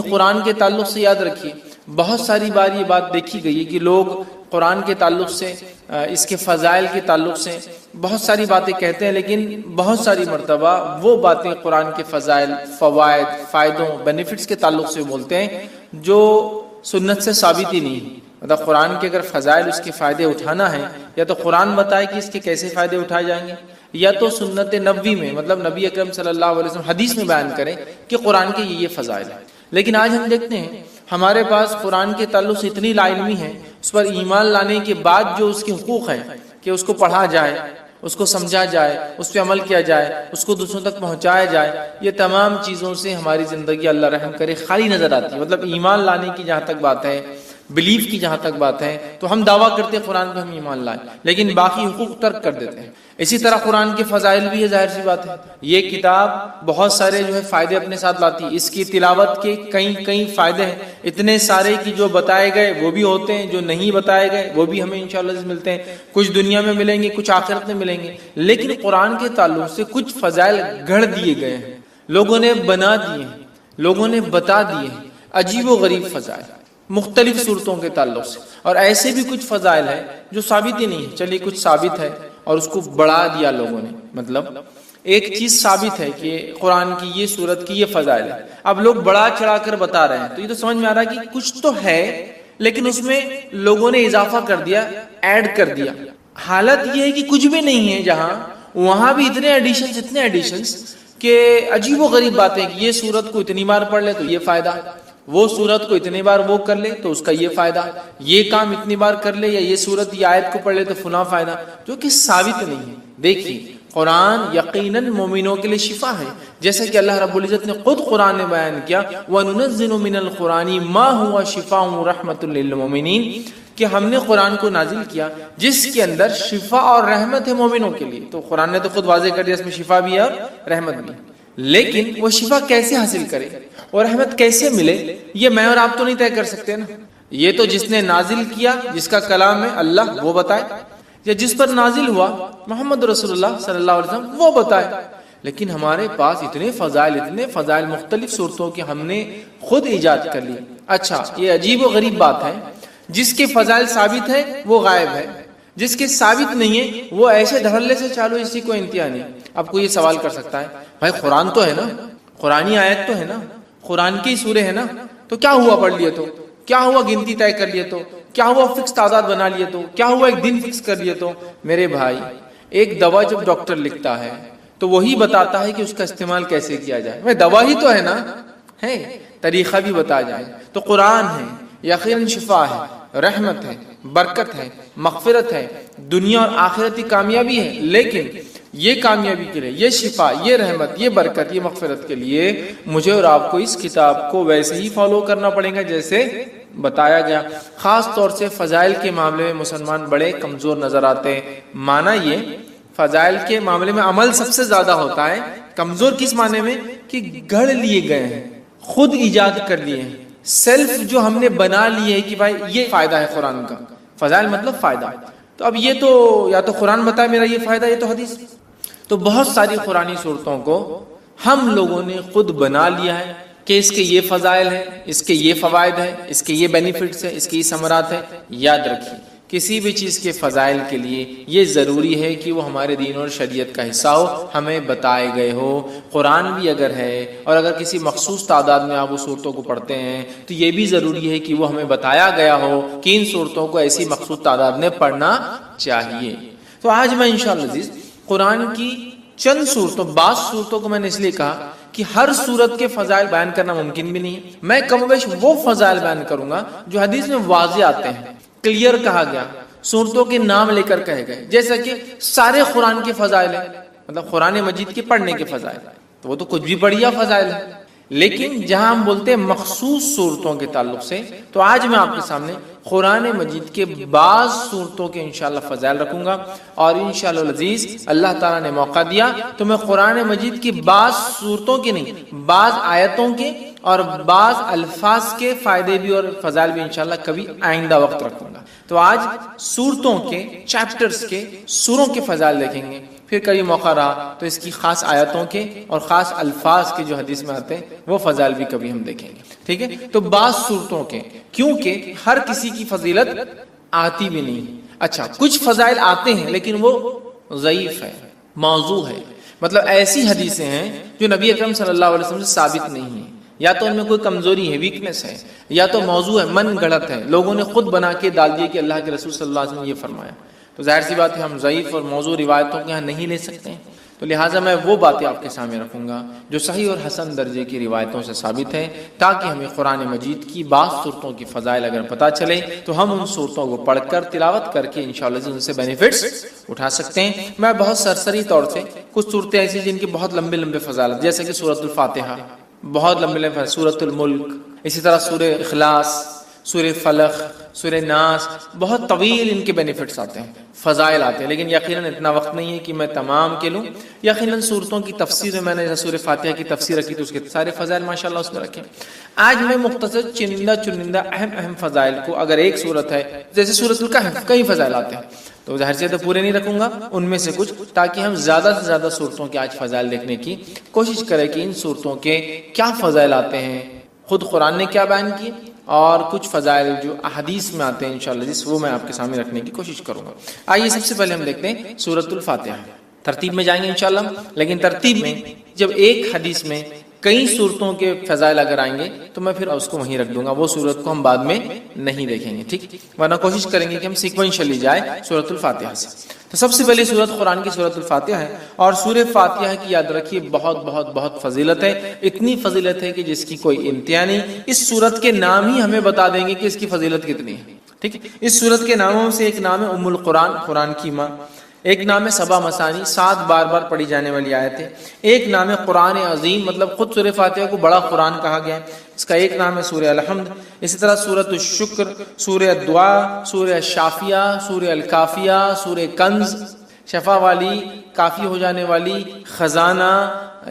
قرآن کے تعلق سے یاد رکھیے بہت ساری بار یہ بات دیکھی گئی ہے کہ لوگ قرآن کے تعلق سے، اس کے فضائل کے تعلق سے بہت ساری باتیں کہتے ہیں، لیکن بہت ساری مرتبہ وہ باتیں قرآن کے فضائل، فوائد، فائدوں، بینیفٹس کے تعلق سے بولتے ہیں جو سنت سے ثابت ہی نہیں۔ مطلب قرآن کے اگر فضائل، اس کے فائدے اٹھانا ہے، یا تو قرآن بتائے کہ اس کے کیسے فائدے اٹھائے جائیں گے، یا تو سنت نبوی میں، مطلب نبی اکرم صلی اللہ علیہ وسلم حدیث میں بیان کریں کہ قرآن کے یہ فضائل ہیں۔ لیکن آج ہم دیکھتے ہیں ہمارے پاس قرآن کے تعلق سے اتنی لا علمی ہے، اس پر ایمان لانے کے بعد جو اس کے حقوق ہیں کہ اس کو پڑھا جائے، اس کو سمجھا جائے، اس پہ عمل کیا جائے، اس کو دوسروں تک پہنچایا جائے، یہ تمام چیزوں سے ہماری زندگی اللہ رحم کرے خالی نظر آتی ہے۔ مطلب ایمان لانے کی جہاں تک بات ہے، بلیف کی جہاں تک بات ہے، تو ہم دعویٰ کرتے ہیں قرآن پہ ہم ایمان لائیں، لیکن باقی حقوق ترک کر دیتے ہیں۔ اسی طرح قرآن کے فضائل بھی ہے، ظاہر سی بات ہے، یہ کتاب بہت سارے جو ہے فائدے اپنے ساتھ لاتی ہے۔ اس کی تلاوت کے کئی فائدے ہیں، اتنے سارے کی جو بتائے گئے وہ بھی ہوتے ہیں، جو نہیں بتائے گئے وہ بھی ہمیں انشاءاللہ ملتے ہیں، کچھ دنیا میں ملیں گے، کچھ آخرت میں ملیں گے۔ لیکن قرآن کے تعلق سے کچھ فضائل گھڑ دیے گئے ہیں، لوگوں نے بنا دیے ہیں، لوگوں نے بتا دیے ہیں، عجیب و غریب فضائل مختلف صورتوں کے تعلق سے۔ اور ایسے بھی کچھ فضائل ہیں جو ثابت ہی نہیں ہے، چلیے کچھ ثابت ہے اور اس کو بڑھا دیا لوگوں نے۔ مطلب ایک چیز ثابت ہے کہ قرآن کی یہ صورت کی یہ فضائل ہے، اب لوگ بڑا چڑھا کر بتا رہے ہیں، تو یہ تو سمجھ میں آ رہا ہے کہ کچھ تو ہے، لیکن اس میں لوگوں نے اضافہ کر دیا، ایڈ کر دیا۔ حالت یہ ہے کہ کچھ بھی نہیں ہے جہاں، وہاں بھی اتنے ایڈیشنز کہ عجیب و غریب باتیں کہ یہ صورت کو اتنی بار پڑھ لے تو یہ فائدہ، وہ صورت کو اتنی بار وہ کر لے تو اس کا یہ فائدہ، یہ کام اتنی بار کر لے یا یہ صورت یہ آیت کو پڑھ لے تو فلاں فائدہ، جو کہ ثابت نہیں ہے۔ دیکھیے قرآن یقیناً مومنوں کے لیے شفا ہے، جیسے کہ اللہ رب العزت نے خود قرآن میں بیان کیا وَنُنَزِّلُ مِنَ الْقُرْآنِ مَا هُوَ شِفَاءٌ وَرَحْمَةٌ لِّلْمُؤْمِنِينَ، کہ ہم نے قرآن کو نازل کیا جس کے اندر شفا اور رحمت ہے مومنوں کے لیے۔ تو قرآن نے تو خود واضح کر دیا اس میں شفا بھی ہے اور رحمت بھی ہے، لیکن وہ شفا کیسے حاصل کرے اور رحمت کیسے ملے، یہ میں اور آپ تو نہیں طے کر سکتے نا۔ یہ تو جس نے نازل کیا، جس کا کلام ہے اللہ، وہ بتائے، یا جس پر نازل ہوا محمد رسول اللہ صلی اللہ علیہ وسلم، وہ بتائے۔ لیکن ہمارے پاس اتنے فضائل مختلف صورتوں کے ہم نے خود ایجاد کر لیے۔ اچھا، یہ عجیب و غریب بات ہے، جس کے فضائل ثابت ہے وہ غائب ہے، جس کے ثابت نہیں ہے وہ ایسے دھڑلے سے چالو، اسی کو انتہا نہیں۔ اب کوئی یہ سوال کر سکتا ہے بھائی قرآن تو ہے نا، قرآنی آیت تو ہے نا، قرآن کی سورے ہے نا، تو کیا ہوا پڑھ لیے تو، کیا ہوا گنتی طے کر لیے تو، کیا ہوا فکس تعداد بنا لیے تو، کیا ہوا ایک دن فکس کر لیے تو۔ میرے بھائی، ایک دوا جب ڈاکٹر لکھتا ہے تو وہی بتاتا ہے کہ اس کا استعمال کیسے کیا جائے۔ میں دوا ہی تو ہے نا، ہے طریقہ بھی بتا جائے۔ تو قرآن ہے، یقیناً شفا ہے، رحمت ہے، برکت ہے، مغفرت ہے، دنیا اور آخرتی کامیابی ہے، لیکن یہ کامیابی کے لیے، یہ شفا، یہ رحمت، یہ برکت، یہ مغفرت کے لیے مجھے اور آپ کو اس کتاب کو ویسے ہی فالو کرنا پڑے گا جیسے بتایا گیا۔ خاص طور سے فضائل کے معاملے میں مسلمان بڑے کمزور نظر آتے ہیں۔ معنی یہ، فضائل کے معاملے میں عمل سب سے زیادہ ہوتا ہے، کمزور کس معنی میں کہ گھڑ لیے گئے ہیں، خود ایجاد کر لیے ہیں، سیلف جو ہم نے بنا لیے ہے کہ بھائی یہ فائدہ ہے قرآن کا۔ فضائل مطلب فائدہ، تو اب یہ تو یا تو قرآن بتائے میرا یہ فائدہ، یہ تو حدیث۔ تو بہت ساری قرآنی صورتوں کو ہم لوگوں نے خود بنا لیا ہے کہ اس کے یہ فضائل ہیں، اس کے یہ فوائد ہیں، اس کے یہ بینیفٹس ہیں، اس کے یہ ثمرات ہیں۔ یاد رکھیے کسی بھی چیز کے فضائل کے لیے یہ ضروری ہے کہ وہ ہمارے دین اور شریعت کا حصہ ہو، ہمیں بتائے گئے ہو۔ قرآن بھی اگر ہے اور اگر کسی مخصوص تعداد میں آپ وہ صورتوں کو پڑھتے ہیں تو یہ بھی ضروری ہے کہ وہ ہمیں بتایا گیا ہو کہ ان صورتوں کو ایسی مخصوص تعداد میں پڑھنا چاہیے۔ تو آج میں انشاءاللہ عزیز قرآن کی چند صورتوں، بعض صورتوں کو میں نے اس لیے کہا کہ ہر صورت کے فضائل بیان کرنا ممکن بھی نہیں ہے، میں کم و بیش وہ فضائل بیان کروں گا جو حدیث میں واضح آتے ہیں، کلیئر کہا گیا، صورتوں کے نام لے کر کہے گئے، جیسا کہ سارے قرآن کے فضائل ہیں، مطلب قرآن مجید کے پڑھنے کے فضائل، تو وہ تو کچھ بھی بڑھیا فضائل ہیں۔ لیکن جہاں ہم بولتے ہیں مخصوص صورتوں کے تعلق سے، تو آج میں آپ کے سامنے قرآن مجید کے بعض صورتوں کے انشاءاللہ فضائل رکھوں گا، اور انشاءاللہ العزیز اللہ تعالیٰ نے موقع دیا تو میں قرآن مجید کی بعض صورتوں کے نہیں، بعض آیتوں کے اور بعض الفاظ کے فائدے بھی اور فضائل بھی انشاءاللہ کبھی آئندہ وقت رکھوں گا۔ تو آج صورتوں کے، چیپٹرز کے، سوروں کے فضائل دیکھیں گے، پھر کبھی موقع رہا تو اس کی خاص آیتوں کے اور خاص الفاظ کے جو حدیث میں آتے ہیں وہ فضائل بھی کبھی ہم دیکھیں گے. ٹھیک ہے. تو بعض صورتوں کے، کیونکہ ہر کسی کی فضیلت آتی بھی نہیں. اچھا، کچھ فضائل آتے ہیں لیکن وہ ضعیف ہے، موضوع ہے، مطلب ایسی حدیثیں ہیں جو نبی اکرم صلی اللہ علیہ وسلم سے ثابت نہیں ہیں، یا تو ان میں کوئی کمزوری ہے، ویکنس ہے، یا تو موضوع ہے، من گھڑت ہے، لوگوں نے خود بنا کے ڈال دیے کہ اللہ کے رسول صلی اللہ علیہ وسلم نے یہ فرمایا. تو ظاہر سی بات ہے ہم ضعیف اور موضوع روایتوں کے یہاں نہیں لے سکتے ہیں. تو لہٰذا میں وہ باتیں آپ کے سامنے رکھوں گا جو صحیح اور حسن درجے کی روایتوں سے ثابت ہیں، تاکہ ہمیں قرآن مجید کی بعض صورتوں کی فضائل اگر پتہ چلے تو ہم ان صورتوں کو پڑھ کر تلاوت کر کے انشاءاللہ ان سے بینیفٹس اٹھا سکتے ہیں. میں بہت سرسری طور سے کچھ صورتیں ایسی جن کے بہت لمبے لمبے فضائل، جیسے کہ سورۃ الفاتحہ بہت لمبے لمبے، سورۃ الملک، اسی طرح سورہ اخلاص، سورہ فلق، سورہ ناس، بہت طویل ان کے بینیفٹس آتے ہیں، فضائل آتے ہیں، لیکن یقیناً اتنا وقت نہیں ہے کہ میں تمام کے لوں. یقیناً صورتوں کی تفسیر میں نے سورہ فاتحہ کی تفسیر رکھی تو اس کے سارے فضائل ماشاءاللہ اس میں رکھے. آج میں مختصر چنندہ اہم فضائل کو، اگر ایک صورت ہے جیسے سورۃ الکہف کئی فضائل آتے ہیں تو ظاہر سے تو پورے نہیں رکھوں گا، ان میں سے کچھ، تاکہ ہم زیادہ سے زیادہ صورتوں کے آج فضائل دیکھنے کی کوشش کریں کہ ان صورتوں کے کیا فضائل آتے ہیں، خود قرآن نے کیا بیان کیے، اور کچھ فضائل جو احادیث میں آتے ہیں انشاءاللہ وہ میں آپ کے سامنے رکھنے کی کوشش کروں گا. آئیے سب سے پہلے ہم دیکھتے ہیں سورۃ الفاتحہ. ترتیب میں جائیں گے انشاءاللہ، لیکن ترتیب میں جب ایک حدیث میں کئی صورتوں کے فضائل اگر آئیں گے تو میں پھر اس کو وہیں رکھ دوں گا، وہ صورت کو ہم بعد میں نہیں دیکھیں گے. ٹھیک، ورنہ کوشش کریں گے کہ ہم سیکوینشلی جائیں سورۃ الفاتحہ سے. تو سب سے پہلی سورت قرآن کی سورۃ الفاتحہ ہے، اور سورہ فاتحہ کی یاد رکھیے بہت بہت بہت فضیلت ہے. اتنی فضیلت ہے کہ جس کی کوئی انتہا نہیں. اس سورت کے نام ہی ہمیں بتا دیں گے کہ اس کی فضیلت کتنی ہے. ٹھیک ہے. اس سورت کے ناموں سے ایک نام ہے ام القرآن، قرآن کی ماں. ایک نام ہے سبا مثانی، 7 بار بار پڑھی جانے والی آیت ہے. ایک نام ہے قرآن عظیم، مطلب خود سورہ فاتحہ کو بڑا قرآن کہا گیا ہے. اس کا ایک نام ہے سورہ الحمد. اسی طرح سورۃ الشکر، سورہ الدعاء، سورہ الشافیہ، سورہ الکافیہ، سورہ کنز، شفا والی، کافی ہو جانے والی، خزانہ،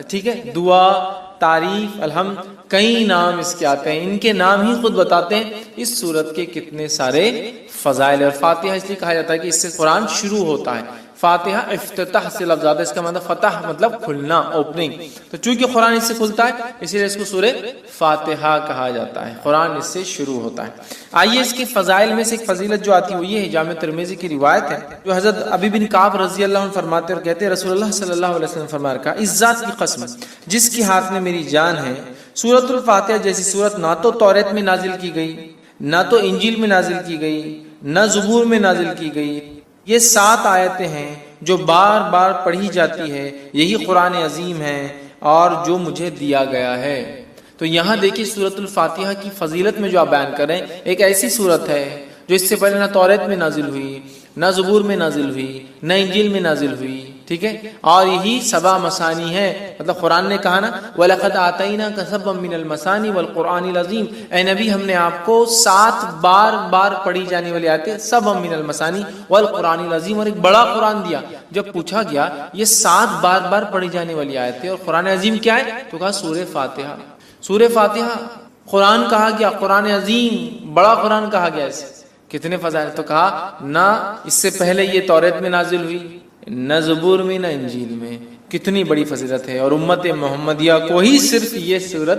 ٹھیک ہے، دعا، تعریف، الحمد، کئی نام اس کے آتے ہیں. ان کے نام ہی خود بتاتے ہیں اس سورت کے کتنے سارے فضائل. اور فاتحہ اس لیے کہا جاتا ہے کہ اس سے قرآن شروع ہوتا ہے. فاتحہ افتتاح سے لفظ آتا ہے، اس کا مطلب فتح مطلب کھلنا، اوپننگ. تو چونکہ قرآن اس سے کھلتا ہے اسی لیے اس کو سورہ فاتحہ کہا جاتا ہے، قرآن اس سے شروع ہوتا ہے. آئیے اس کے فضائل میں سے ایک فضیلت جو آتی ہے وہ یہ ہے، جامع ترمذی کی روایت ہے جو حضرت ابی بن کعب رضی اللہ عنہ فرماتے اور کہتے ہیں رسول اللہ صلی اللہ علیہ وسلم فرمایا کہ اس ذات کی قسم جس کے ہاتھ میں میری جان ہے، سورۃ الفاتحہ جیسی سورت نہ تو توریت میں نازل کی گئی، نہ تو انجیل میں نازل کی گئی، نہ زبور میں نازل کی گئی. یہ 7 آیتیں ہیں جو بار بار پڑھی جاتی ہے، یہی قرآن عظیم ہے اور جو مجھے دیا گیا ہے. تو یہاں دیکھیے سورۃ الفاتحہ کی فضیلت میں جو آپ بیان کریں، ایک ایسی سورت ہے جو اس سے پہلے نہ توریت میں نازل ہوئی، نہ زبور میں نازل ہوئی، نہ انجیل میں نازل ہوئی. ٹھیک ہے. اور یہی سبا مثانی ہے، مطلب قرآن نے کہا نا وَلَقَدْ آتَيْنَاكَ سَبْعًا مِّنَ الْمَثَانِي وَالْقُرْآنِ الْعَظِيمِ، اے نبی ہم نے آپ کو 7 بار بار پڑھی جانے والی آیتیں، سبعًا مِّنَ الْمَثَانِي وَالْقُرْآنِ الْعَظِيمِ، اور ایک بڑا قرآن دیا. جب پوچھا گیا یہ 7 بار بار پڑھی جانے والی آیتیں اور قرآن عظیم کیا ہے تو کہا سورہ فاتحہ. سورہ فاتحہ قرآن کہا گیا، قرآن عظیم بڑا قرآن کہا گیا. اسے کتنے فضائل، تو کہا نہ اس سے پہلے یہ توریت میں نازل ہوئی، نہ زبور میں، نہ انجیل میں. کتنی بڑی فضیلت ہے. اور امت محمدیہ کو ہی صرف یہ سورت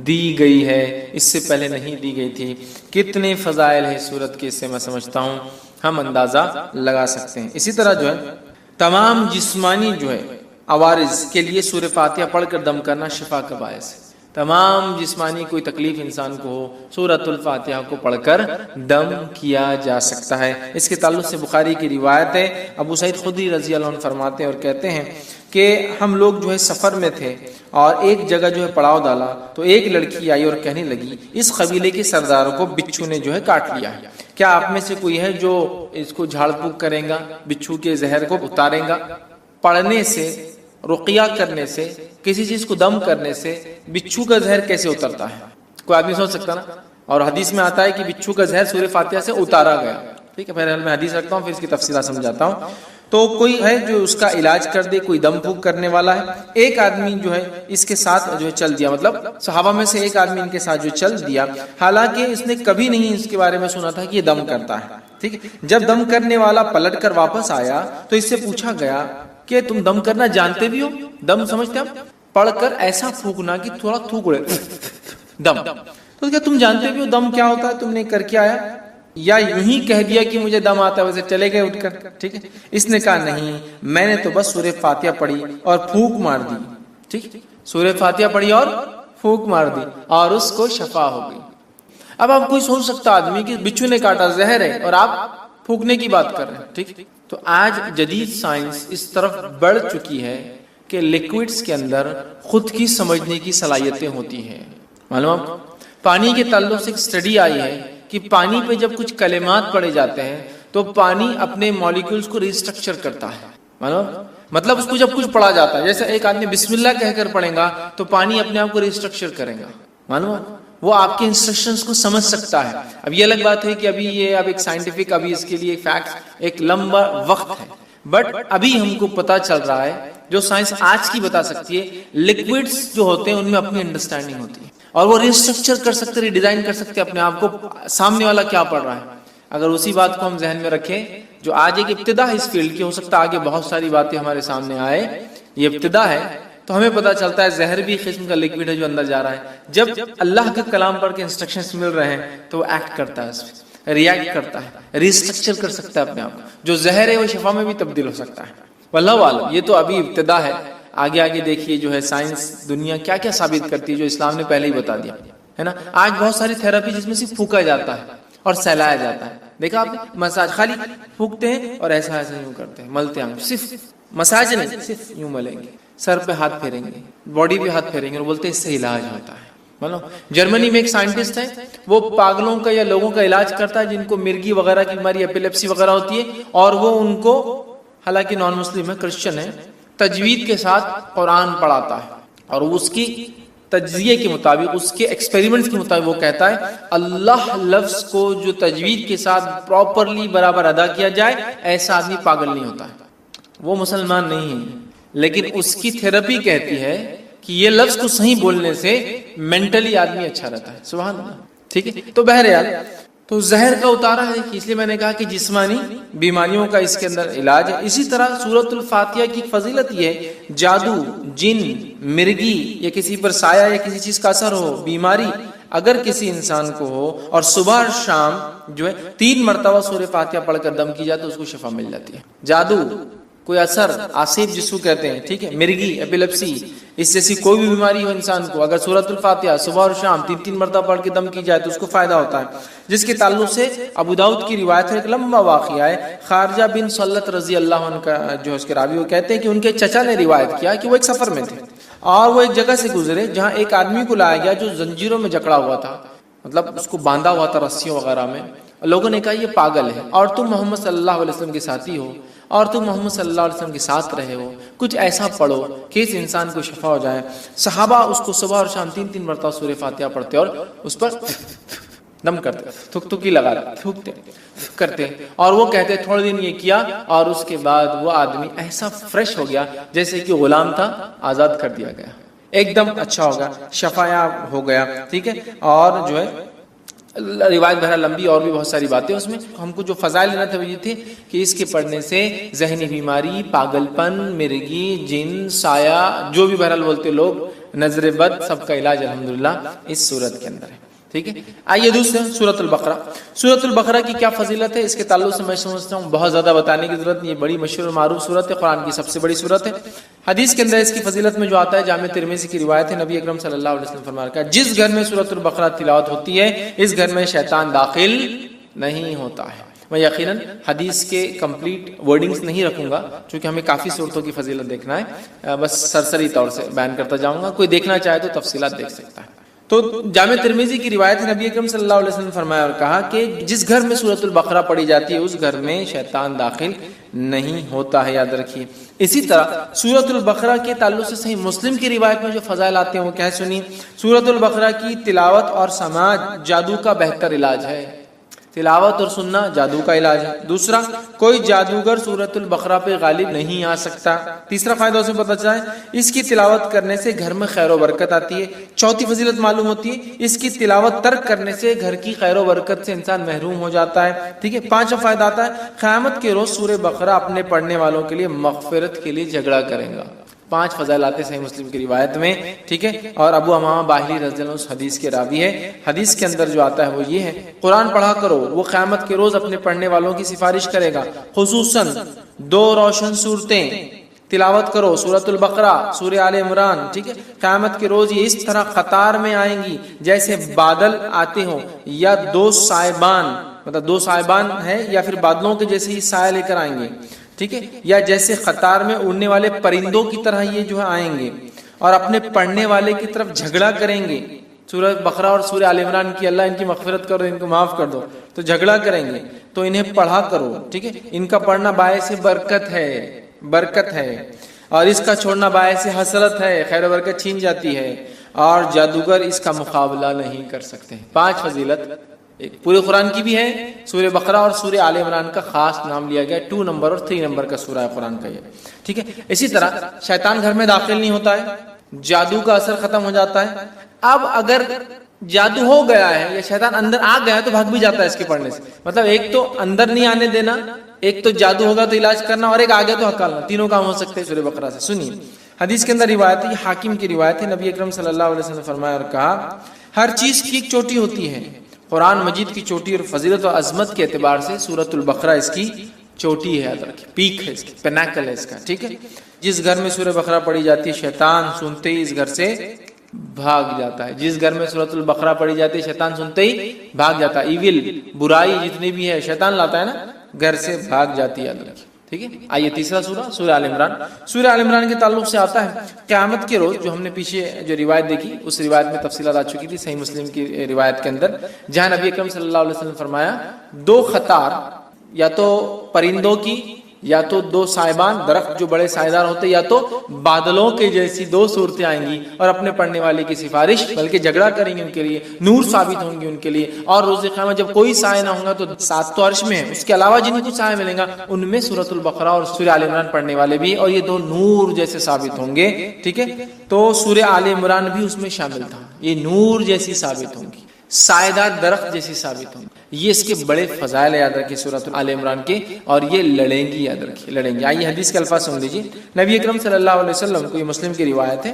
دی گئی ہے، اس سے پہلے نہیں دی گئی تھی. کتنے فضائل ہیں سورت کے، اس سے میں سمجھتا ہوں ہم اندازہ لگا سکتے ہیں. اسی طرح جو ہے تمام جسمانی جو ہے عوارض کے لیے سورہ فاتحہ پڑھ کر دم کرنا شفا کا باعث ہے. تمام جسمانی کوئی تکلیف انسان کو ہو سورۃ الفاتحہ کو پڑھ کر دم کیا جا سکتا ہے. اس کے تعلق سے بخاری کی روایت ہے، ابو سعید خدری رضی اللہ عنہ فرماتے ہیں اور کہتے ہیں کہ ہم لوگ جو ہے سفر میں تھے اور ایک جگہ جو ہے پڑاؤ ڈالا تو ایک لڑکی آئی اور کہنے لگی اس قبیلے کے سرداروں کو بچھو نے جو ہے کاٹ لیا ہے، کیا آپ میں سے کوئی ہے جو اس کو جھاڑ پھونک کرے گا، بچھو کے زہر کو اتارے گا؟ پڑھنے سے، رقیہ کرنے سے، کسی چیز کو دم کرنے سے بچھو کا زہر کیسے اترتا ہے؟ کوئی آدمی سوچ سکتا نا. اور حدیث میں آتا ہے کہ بچھو کا زہر سورہ فاتحہ سے اتارا گیا. ٹھیک ہے، پہلے میں حدیث رکھتا ہوں پھر اس کی تفصیلات سمجھاتا ہوں. تو کوئی ہے جو اس کا علاج کر دے، کوئی دم پھونک کرنے والا ہے. ایک آدمی جو ہے اس کے ساتھ جو ہے چل دیا، مطلب صحابہ میں سے ایک آدمی ان کے ساتھ جو چل دیا، حالانکہ اس نے کبھی نہیں اس کے بارے میں سنا تھا کہ یہ دم کرتا ہے. ٹھیک ہے. جب دم کرنے والا پلٹ کر واپس آیا تو اس سے پوچھا گیا کہ تم دم کرنا جانتے بھی ہو؟ دم سمجھتے آپ؟ پڑھ کر ایسا پھونکنا کہ تھوڑا تھوک اڑے دم. تو کیا تم جانتے بھی ہو دم کیا ہوتا ہے؟ تم نے کر کے آیا یا یوں ہی کہہ دیا کہ مجھے دم آتا ہے ویسے چلے گئے اٹھ کر؟ ٹھیک ہے. اس نے کہا نہیں، میں نے تو بس سورہ فاتحہ پڑھی اور پھونک مار دی. ٹھیک، سورہ فاتحہ پڑھی اور پھونک مار دی اور اس کو شفا ہو گئی. اب آپ کوئی سوچ سکتا آدمی کہ بچھو نے کاٹا، زہر ہے، اور آپ پھونکنے کی بات کر رہے ہیں. ٹھیک، تو آج جدید سائنس اس طرف بڑھ چکی ہے کہ لیکوڈز کے اندر خود کی سمجھنے کی صلاحیتیں ہوتی ہیں. معلوم آپ پانی کے تعلق سے ایک اسٹڈی آئی ہے کہ پانی پہ جب کچھ کلمات پڑھے جاتے ہیں تو پانی اپنے مالیکولز کو ریسٹرکچر کرتا ہے. معلوم، مطلب اس کو جب کچھ پڑھا جاتا ہے، جیسے ایک آدمی بسم اللہ کہہ کر پڑھے گا تو پانی اپنے آپ کو ریسٹرکچر کرے گا. معلوم، وہ آپ کے انسٹرکشنز کو سمجھ سکتا ہے. اب یہ الگ بات ہے کہ ابھی یہ اب ایک سائنٹیفک، ابھی اس کے لیے فیکٹس ایک لمبا وقت ہے، بٹ ابھی ہم کو پتا چل رہا ہے جو سائنس آج کی بتا سکتی ہے، لکوڈز جو ہوتے ہیں ان میں اپنی انڈرسٹینڈنگ ہوتی ہے اور وہ ریسٹرکچر کر سکتے، ری ڈیزائن کر سکتے اپنے آپ کو، سامنے والا کیا پڑھ رہا ہے. اگر اسی بات کو ہم ذہن میں رکھیں، جو آج ایک ابتدا ہے اس فیلڈ کی، ہو سکتا ہے آگے بہت ساری باتیں ہمارے سامنے آئے، یہ ابتدا ہے، تو ہمیں پتا چلتا ہے زہر بھی قسم کا لکوڈ ہے جو اندر جا رہا ہے. جب اللہ کا کلام پڑھ کے انسٹرکشنز مل رہے ہیں تو وہ ایکٹ کرتا ہے، اس میں ریئیکٹ کرتا ہے، ریسٹرکچر کر سکتا ہے اپنے آپ. جو زہر ہے وہ شفا میں بھی تبدیل ہو سکتا ہے. واللہ اعلم، یہ تو ابھی ابتدا ہے. آگے آگے دیکھیے جو ہے سائنس دنیا کیا کیا ثابت کرتی ہے جو اسلام نے پہلے ہی بتا دیا ہے نا. آج بہت ساری تھراپی جس میں صرف پھونکا جاتا ہے اور سہلایا جاتا ہے. دیکھا آپ نے مساج، خالی پھونکتے ہیں اور ایسا ایسا یوں کرتے ہیں، ملتے ہیں. صرف مساج نہیں، صرف یوں ملیں گے، سر پہ ہاتھ پھیریں گے، باڈی پہ ہاتھ پھیریں گے اور بولتے ہیں اس سے علاج ہوتا ہے. مطلب جرمنی میں ایک سائنٹسٹ ہے، وہ پاگلوں کا یا لوگوں کا علاج کرتا ہے جن کو مرگی وغیرہ کی بیماری، ایپیلیپسی وغیرہ ہوتی ہے، اور وہ ان کو، حالانکہ نان مسلم ہے، کرسچن ہے، تجوید کے ساتھ قرآن پڑھاتا ہے اور اس کی تجزیے کے مطابق، اس کے ایکسپیریمنٹس کے مطابق وہ کہتا ہے اللہ لفظ کو جو تجوید کے ساتھ پراپرلی برابر ادا کیا جائے ایسا آدمی پاگل نہیں ہوتا ہے. وہ مسلمان نہیں ہے لیکن اس کی تھراپی کہتی ہے کہ یہ لفظ کو صحیح بولنے سے مینٹلی آدمی اچھا رہتا ہے. سبحان اللہ. ٹھیک ہے، تو بہرحال تو زہر کا اتارا ہے، اس لیے میں نے کہا کہ جسمانی بیماریوں کا اس کے اندر علاج ہے. اسی طرح سورۃ الفاتحہ کی فضیلت یہ ہے، جادو، جن، مرگی یا کسی پر سایہ یا کسی چیز کا اثر ہو، بیماری اگر کسی انسان کو ہو اور صبح اور شام جو ہے 3 مرتبہ سورہ فاتحہ پڑھ کر دم کی جائے تو اس کو شفا مل جاتی ہے. جادو، کوئی اثر، آصیب جس کو کہتے ہیں، ٹھیک ہے، مرگی، ایپیلیپسی، اس جیسی کوئی بھی بیماری ہو انسان کو، اگر سورۃ الفاتحہ صبح اور شام 3 مرتبہ پڑھ کے دم کی جائے تو اس کو فائدہ ہوتا ہے. جس کے تعلق سے ابو داؤد کی روایت ہے، ایک لمبا واقعہ ہے. خارجہ بن سلت رضی اللہ عنہ کا جو اس کے راوی، وہ کہتے ہیں کہ ان کے چچا نے روایت کیا کہ وہ ایک سفر میں تھے اور وہ ایک جگہ سے گزرے جہاں ایک آدمی کو لایا گیا جو زنجیروں میں جکڑا ہوا تھا، مطلب اس کو باندھا ہوا تھا رسیوں وغیرہ میں. لوگوں نے کہا یہ پاگل ہے اور تم محمد صلی اللہ علیہ وسلم کے ساتھی ہو اور تم محمد صلی اللہ علیہ وسلم کے ساتھ رہے ہو، کچھ ایسا پڑھو کہ اس انسان کو شفا ہو جائے. صحابہ اس کو صبح اور شام 3 مرتبہ سورہ فاتحہ پڑھتے اور اس پر دم کرتے، تھک تھکی لگا تھوکتے کرتے، اور وہ کہتے تھوڑے دن یہ کیا اور اس کے بعد وہ آدمی ایسا فریش ہو گیا جیسے کہ غلام تھا، آزاد کر دیا گیا، ایک دم اچھا ہو گیا، شفایاب ہو گیا. ٹھیک ہے، اور جو ہے روایت بہرحال لمبی اور بھی بہت ساری باتیں اس میں. ہم کو جو فضائل لینا تھا وہ یہ تھے کہ اس کے پڑھنے سے ذہنی بیماری، پاگل پن، مرگی، جن، سایہ، جو بھی بہرحال بولتے لوگ، نظر بد، سب کا علاج الحمدللہ اس سورت کے اندر ہے. ٹھیک ہے، آئیے دوسرے سورۃ البقرہ. سورۃ البقرہ کی کیا فضیلت ہے اس کے تعلق سے میں سمجھتا ہوں بہت زیادہ بتانے کی ضرورت نہیں. یہ بڑی مشہور اور معروف سورت ہے، قرآن کی سب سے بڑی سورت ہے. حدیث کے اندر اس کی فضیلت میں جو آتا ہے، جامع ترمذی کی روایت ہے، نبی اکرم صلی اللہ علیہ وسلم فرمایا کہ جس گھر میں سورۃ البقرہ تلاوت ہوتی ہے اس گھر میں شیطان داخل نہیں ہوتا ہے. میں یقیناً حدیث کے کمپلیٹ ورڈنگز نہیں رکھوں گا چونکہ ہمیں کافی صورتوں کی فضیلت دیکھنا ہے، بس سرسری طور سے بیان کرتا جاؤں گا. کوئی دیکھنا چاہے تو تفصیلات دیکھ سکتا ہے. تو جامع ترمذی کی روایت ہے، نبی اکرم صلی اللہ علیہ وسلم فرمایا اور کہا کہ جس گھر میں سورۃ البقرہ پڑھی جاتی ہے اس گھر میں شیطان داخل نہیں ہوتا ہے. یاد رکھیے. اسی طرح سورۃ البقرہ کے تعلق سے صحیح مسلم کی روایت میں جو فضائل آتے ہیں وہ کیا سنی. سورۃ البقرہ کی تلاوت اور سماعت جادو کا بہتر علاج ہے. تلاوت اور سننا جادو کا علاج ہے۔ دوسرا، کوئی جادوگر سورۃ البقرہ پہ غالب نہیں آ سکتا۔ تیسرا فائدہ اسے پتہ چلا ہے اس کی تلاوت کرنے سے گھر میں خیر و برکت آتی ہے۔ چوتھی فضیلت معلوم ہوتی ہے اس کی تلاوت ترک کرنے سے گھر کی خیر و برکت سے انسان محروم ہو جاتا ہے، ٹھیک ہے۔ پانچواں فائدہ آتا ہے قیامت کے روز سورہ بقرہ اپنے پڑھنے والوں کے لیے مغفرت کے لیے جھگڑا کرے گا۔ 5 فضائل آتے صحیح مسلم کی روایت میں، ٹھیک ہے۔ اور ابو امامہ باہلی رضی اللہ عنہ اس حدیث کے راوی ہے۔ حدیث کے اندر جو آتا ہے وہ یہ ہے قرآن پڑھا کرو، وہ قیامت کے روز اپنے پڑھنے والوں کی سفارش کرے گا، خصوصاً 2 روشن صورتیں تلاوت کرو، سورۃ البقرہ، سورہ آل عمران، ٹھیک ہے۔ قیامت کے روز یہ اس طرح قطار میں آئیں گی جیسے بادل آتے ہوں، یا 2 سائبان، مطلب 2 سائبان ہے یا پھر بادلوں کے جیسے ہی سایہ لے کر آئیں گے، ٹھیک ہے، یا جیسے قطار میں اڑنے والے پرندوں کی طرح یہ جو ہے آئیں گے اور اپنے پڑھنے والے کی طرف جھگڑا کریں گے۔ سورہ بقرہ اور سورہ آل عمران کی اللہ ان کی مغفرت کرو، ان کو معاف کر دو، تو جھگڑا کریں گے، تو انہیں پڑھا کرو، ٹھیک ہے۔ ان کا پڑھنا باعث برکت ہے، برکت ہے، اور اس کا چھوڑنا باعث حسرت ہے، خیر و برکت چھین جاتی ہے، اور جادوگر اس کا مقابلہ نہیں کر سکتے۔ 5 فضیلت ایک پورے قرآن کی بھی ہے، سورہ بقرہ اور سورہ آل عمران کا خاص نام لیا گیا، 2 نمبر اور 3 نمبر کا سورہ ہے قرآن کا یہ، ٹھیک ہے۔ اسی طرح شیطان گھر میں داخل نہیں ہوتا ہے، جادو کا اثر ختم ہو جاتا ہے۔ اب اگر جادو ہو گیا ہے یا شیطان اندر آ گیا ہے تو بھاگ بھی جاتا ہے اس کے پڑھنے سے، مطلب ایک تو اندر نہیں آنے دینا، ایک تو جادو ہوگا تو علاج کرنا، اور ایک آگے تو ہکالنا، تینوں کام ہو سکتے ہیں سورہ بقرہ سے۔ سنیے حدیث کے اندر روایت ہے، حاکم کی روایت ہے، نبی اکرم صلی اللہ علیہ وسلم نے فرمایا اور کہا ہر چیز کی ایک چوٹی ہوتی ہے، قرآن مجید کی چوٹی اور فضیلت اور عظمت کے اعتبار سے سورۃ البقرہ اس کی چوٹی ہے، یاد رکھیں، پیک ہے اس کی، پینیکل ہے اس کا، ٹھیک ہے۔ جس گھر میں سورہ بقرہ پڑھی جاتی ہے شیطان سنتے ہی اس گھر سے بھاگ جاتا ہے، جس گھر میں سورۃ البقرہ پڑھی جاتی ہے شیطان سنتے ہی بھاگ جاتا ہے، ایول برائی جتنی بھی ہے شیطان لاتا ہے نا، گھر سے بھاگ جاتی ہے، یاد رکھیں، ٹھیک ہے۔ آئیے تیسرا سورہ، سورہ آل عمران۔ سورہ آل عمران کے تعلق سے آتا ہے قیامت کے روز، جو ہم نے پیچھے جو روایت دیکھی اس روایت میں تفصیلات آ چکی تھی صحیح مسلم کی روایت کے اندر، جہاں نبی اکرم صلی اللہ علیہ وسلم نے فرمایا 2 قطار، یا تو پرندوں کی، یا تو 2 سائبان، درخت جو بڑے سائیدار ہوتے، یا تو بادلوں کے جیسی 2 صورتیں آئیں گی اور اپنے پڑھنے والے کی سفارش، بلکہ جھگڑا کریں گے ان کے لیے، نور ثابت ہوں گے ان کے لیے، اور روز قیامت جب کوئی سایہ نہ ہوگا تو 7 تو عرش میں ہے، اس کے علاوہ جن کو سایہ ملے گا ان میں سورۃ البقرہ اور سورہ آل عمران پڑھنے والے بھی، اور یہ 2 نور جیسے ثابت ہوں گے، ٹھیک ہے۔ تو سورہ آل عمران بھی اس میں شامل تھا، یہ نور جیسی ثابت ہوں گی، سایدار درخت جیسی ثابت ہوں گی، یہ اس کے بڑے فضائل یاد رکھیں سورۃ آل عمران کے، اور یہ لڑیں گی، یاد رکھیں لڑیں گی۔ آئیے حدیث کے الفاظ سن لیجیے، نبی اکرم صلی اللہ علیہ وسلم کو، یہ مسلم کی روایت ہے،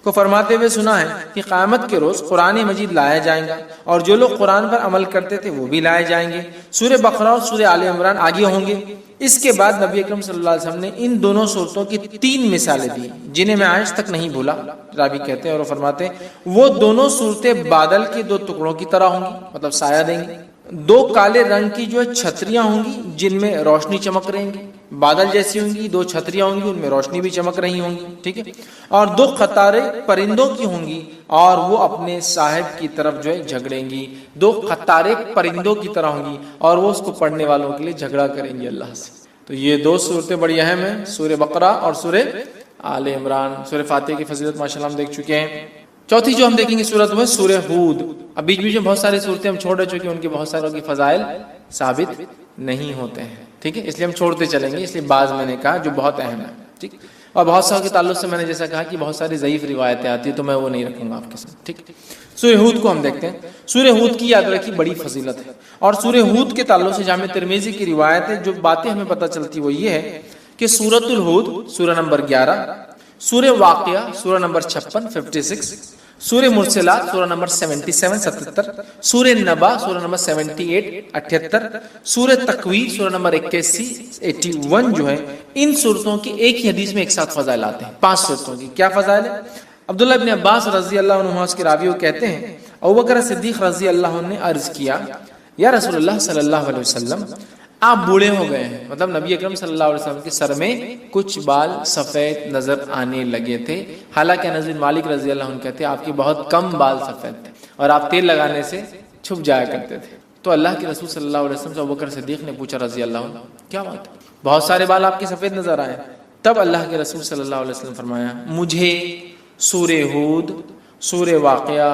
کو فرماتے ہوئے سنا ہے کہ قیامت کے روز قرآن مجید لایا جائیں گا، اور جو لوگ قرآن پر عمل کرتے تھے وہ بھی لائے جائیں گے۔ سورہ بقرہ اور سورہ آل عمران آگے ہوں گے۔ اس کے بعد نبی اکرم صلی اللہ علیہ وسلم نے ان دونوں صورتوں کی 3 مثالیں دی جنہیں میں آج تک نہیں بھولا، راوی کہتے ہیں اور وہ فرماتے ہیں وہ دونوں صورتیں بادل کے 2 ٹکڑوں کی طرح ہوں گی، مطلب سایہ دیں گی، 2 کالے رنگ کی جو چھتریاں ہوں گی جن میں روشنی چمک رہیں گی، بادل جیسی ہوں گی، 2 چھتریاں ہوں گی ان میں روشنی بھی چمک رہی ہوں گی، ٹھیک ہے، اور 2 قطاریں پرندوں کی ہوں گی اور وہ اپنے صاحب کی طرف جو ہے جھگڑیں گی، 2 قطاریں پرندوں کی طرح ہوں گی اور وہ اس کو پڑھنے والوں کے لیے جھگڑا کریں گی اللہ سے۔ تو یہ 2 صورتیں بڑی اہم ہیں، سورہ بقرہ اور سورہ آل عمران۔ سورہ فاتحہ کی فضیلت ماشاءاللہ ہم دیکھ چکے ہیں۔ چوتھی جو ہم دیکھیں گے صورت وہ ہے سورہ ہود۔ اب بیچ بیچ میں بہت ساری صورتیں ہم چھوڑ چکے ہیں، ان کے بہت ساروں کی فضائل ثابت نہیں ہوتے ہیں، ٹھیک ہے، اس لیے ہم چھوڑتے چلیں گے، اس لیے بعض میں نے کہا جو بہت اہم ہے، ٹھیک، اور بہت ساروں کے تعلق سے میں نے جیسا کہا کہ بہت ساری ضعیف روایتیں آتی ہیں تو میں وہ نہیں رکھوں گا آپ کے ساتھ، ٹھیک۔ سورہ ہود کو ہم دیکھتے ہیں۔ سورہ ہود کی یاد رکھی بڑی فضیلت ہے، اور سورہ ہود کے تعلق سے جامع ترمذی کی روایت ہے، جو باتیں ہمیں پتہ چلتی وہ یہ ہے کہ سورۃ الہود سورہ نمبر 11، سورہ واقعہ سورہ نمبر 56 56، سورہ مرسلات سورہ نمبر 77 77، سورہ نبا سورہ نمبر 78 78، سورہ تکویر سورہ نمبر 81 81 جو ہے، ان صورتوں کی ایک ہی حدیث میں ایک ساتھ فضائل آتے ہیں۔ 5 صورتوں کی کیا فضائل ہے؟ عبداللہ ابن عباس رضی اللہ عنہما اس کے راوی وہ کہتے ہیں ابوبکر صدیق رضی اللہ عنہ نے عرض کیا یا رسول اللہ صلی اللہ علیہ وسلم آپ بوڑھے ہو گئے ہیں، مطلب نبی اکرم صلی اللہ علیہ وسلم کے سر میں کچھ بال سفید نظر آنے لگے تھے، حالانکہ انس بن مالک رضی اللہ عنہ کہتے ہیں آپ کے بہت کم بال سفید تھے اور آپ تیل لگانے سے چھپ جایا کرتے تھے۔ تو اللہ کے رسول صلی اللہ علیہ وسلم سے ابوبکر صدیق نے پوچھا رضی اللہ عنہ کیا بات ہے، بہت سارے بال آپ کے سفید نظر آئے؟ تب اللہ کے رسول صلی اللہ علیہ وسلم فرمایا مجھے سورہ ہود، سورہ واقعہ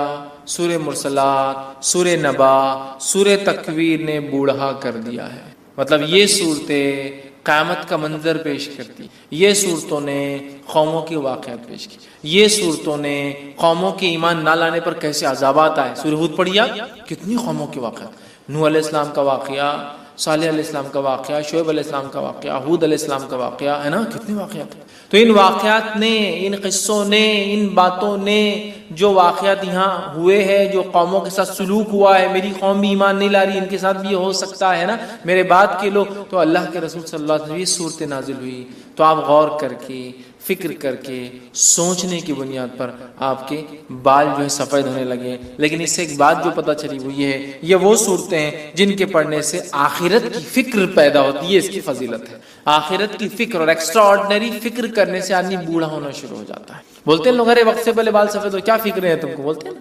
سورہ مرسلات، سورہ نبا، سورہ تکویر نے بوڑھا کر دیا ہے. مطلب یہ صورتیں قیامت کا منظر پیش کرتی، یہ صورتوں نے قوموں کے واقعات پیش کی، یہ صورتوں نے قوموں کے ایمان نہ لانے پر کیسے عذابات آئے. سورہ ہود پڑھیا، کتنی قوموں کے واقعات، نوح علیہ السلام کا واقعہ، صالح علیہ السلام کا واقعہ، شعیب علیہ السلام کا واقعہ، ہود علیہ السلام کا واقعہ ہے نا، کتنے واقعات. تو ان واقعات نے، ان قصوں نے، ان باتوں نے، جو واقعات یہاں ہوئے ہیں، جو قوموں کے ساتھ سلوک ہوا ہے، میری قوم بھی ایمان نہیں لا رہی، ان کے ساتھ بھی یہ ہو سکتا ہے نا، میرے بعد کے لوگ. تو اللہ کے رسول صلی اللہ علیہ وسلم یہ صورتیں نازل ہوئی تو آپ غور کر کے، فکر کر کے، سوچنے کی بنیاد پر آپ کے بال جو ہے سفید ہونے لگے. لیکن اس سے ایک بات جو پتہ چلی وہ یہ ہے، یہ وہ صورتیں ہیں جن کے پڑھنے سے آخرت کی فکر پیدا ہوتی ہے. اس کی فضیلت ہے آخرت کی فکر، اور ایکسٹرا آرڈنری فکر کرنے سے آدمی بوڑھا ہونا شروع ہو جاتا ہے. بولتے ہیں لوگ ارے وقت سے پہلے بال سفید ہو، کیا فکر ہے تم کو؟ بولتے ہیں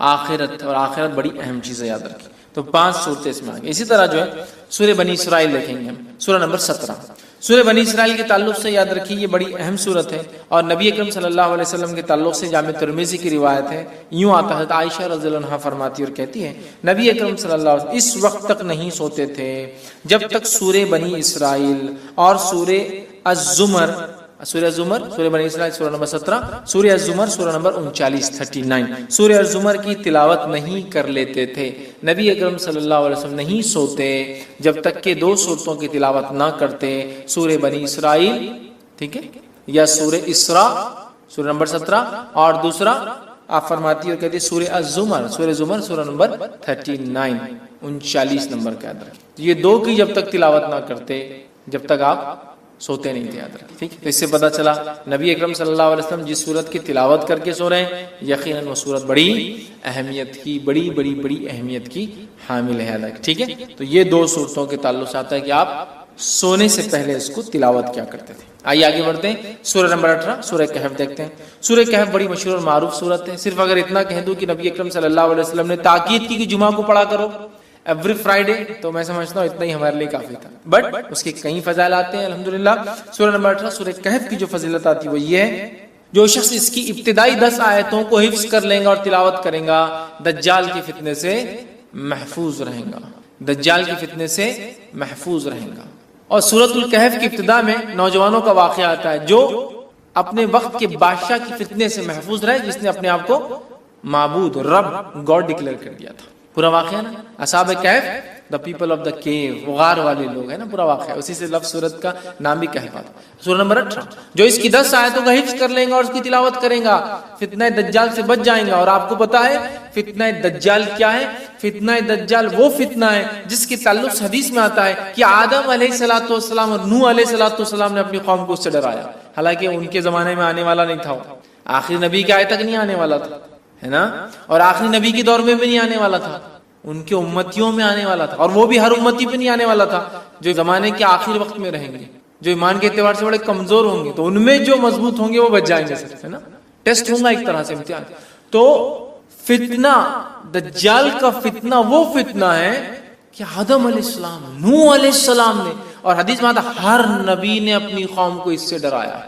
آخرت، اور آخرت بڑی اہم چیز ہے، یاد رکھیں. تو 5 صورتیں اس میں آ گئی. اسی طرح جو ہے سورہ بنی اسرائیل دیکھیں گے ہم، سورہ نمبر 17. سورہ بنی اسرائیل کے تعلق سے یاد رکھیے یہ بڑی اہم صورت ہے، اور نبی اکرم صلی اللہ علیہ وسلم کے تعلق سے جامع ترمذی کی روایت ہے. یوں آتا ہے، عائشہ رضی اللہ عنہا فرماتی اور کہتی ہے نبی اکرم صلی اللہ علیہ وسلم اس وقت تک نہیں سوتے تھے جب تک سورہ بنی اسرائیل اور سورہ الزمر، سورہ الزمر، سورہ بنی اسرائیل سورہ نمبر 17، سورہ الزمر سورہ نمبر 39 سورہ الزمر کی تلاوت نہیں کر لیتے تھے. نبی اکرم صلی اللہ علیہ وسلم نہیں سوتے جب تک کہ 2 صورتوں کی تلاوت نہ کرتے، سورہ بنی اسرائیل، ٹھیک ہے، یا سورہ اسراء سورہ نمبر 17، اور دوسرا آپ فرماتی اور کہتی سورہ الزمر، سورہ زمر سورہ نمبر 39 نمبر کا یاد رکھیں. یہ 2 کی جب تک تلاوت نہ کرتے جب تک آپ سوتے نہیں تھے، یاد رکھیں. ٹھیک ہے، اس سے پتہ چلا نبی اکرم صلی اللہ علیہ وسلم جس صورت کی تلاوت کر کے سو رہے ہیں یقیناً وہ صورت بڑی اہمیت کی، بڑی بڑی بڑی اہمیت کی حامل ہے. ٹھیک ہے، تو یہ 2 صورتوں کے تعلق سے آتا ہے کہ آپ سونے سے پہلے اس کو تلاوت کیا کرتے تھے. آئیے آگے بڑھتے ہیں، سورہ نمبر 18 سورہ کہف دیکھتے ہیں. سورہ کہف بڑی مشہور اور معروف صورت ہے. صرف اگر اتنا کہہ دوں کہ نبی اکرم صلی اللہ علیہ وسلم نے تاکید کی کہ جمعہ کو پڑھا کرو ایوری فرائیڈے، تو میں سمجھتا ہوں اتنا ہی ہمارے لیے کافی تھا. بٹ اس کے کئی فضائل آتے ہیں الحمدللہ. سورہ نمبر 18 سورہ کہف کی جو فضیلت آتی ہے وہ یہ ہے، جو شخص اس کی ابتدائی 10 آیتوں کو حفظ کر لیں گا اور تلاوت کریں گا دجال کے فتنے سے محفوظ رہیں گا، دجال کے فتنے سے محفوظ رہیں گا. اور سورۃ الکہف کی ابتدا میں نوجوانوں کا واقعہ آتا ہے جو اپنے وقت کے بادشاہ کے فتنے سے محفوظ رہے، جس نے اپنے آپ کو معبود، رب، گاڈ ڈکلیئر کر دیا تھا. پورا واقعہ نا اصحاب کہف، دا پیپل آف دا کیو، غار والے لوگ ہے نا، پورا واقعہ اسی سے لفظ سورت کا نام بھی کہف آتا. سورہ نمبر 18 جو اس کی 10 آیتوں کا حفظ کر لیں گا اور اس کی تلاوت کریں گا فتنہ دجال سے بچ جائیں گا. اور آپ کو پتا ہے فتنہ دجال کیا ہے؟ فتنہ دجال وہ فتنہ ہے جس کے تعلق سے حدیث میں آتا ہے کہ آدم علیہ الصلوۃ والسلام اور نوح علیہ الصلوۃ والسلام نے اپنی قوم کو اس سے ڈرایا، حالانکہ ان کے زمانے میں آنے والا نہیں تھا، آخری نبی کے آئے تک نہیں آنے والا تھا، ہے نا، اور آخری نبی کے دور میں بھی نہیں آنے والا تھا، ان کے امتیوں میں آنے والا تھا. اور وہ بھی ہر امتی پہ نہیں آنے والا تھا، جو زمانے کے آخر وقت میں رہیں گے، جو ایمان کے اعتبار سے بڑے کمزور ہوں گے، تو ان میں جو مضبوط ہوں گے وہ بچ جائیں گے، ہے نا، ٹیسٹ ہوگا ایک طرح سے، امتحان. تو فتنہ دجال کا فتنہ وہ فتنہ ہے کہ آدم علیہ السلام، نوح علیہ السلام نے، اور حدیث میں آتا ہر نبی نے اپنی قوم کو اس سے ڈرایا.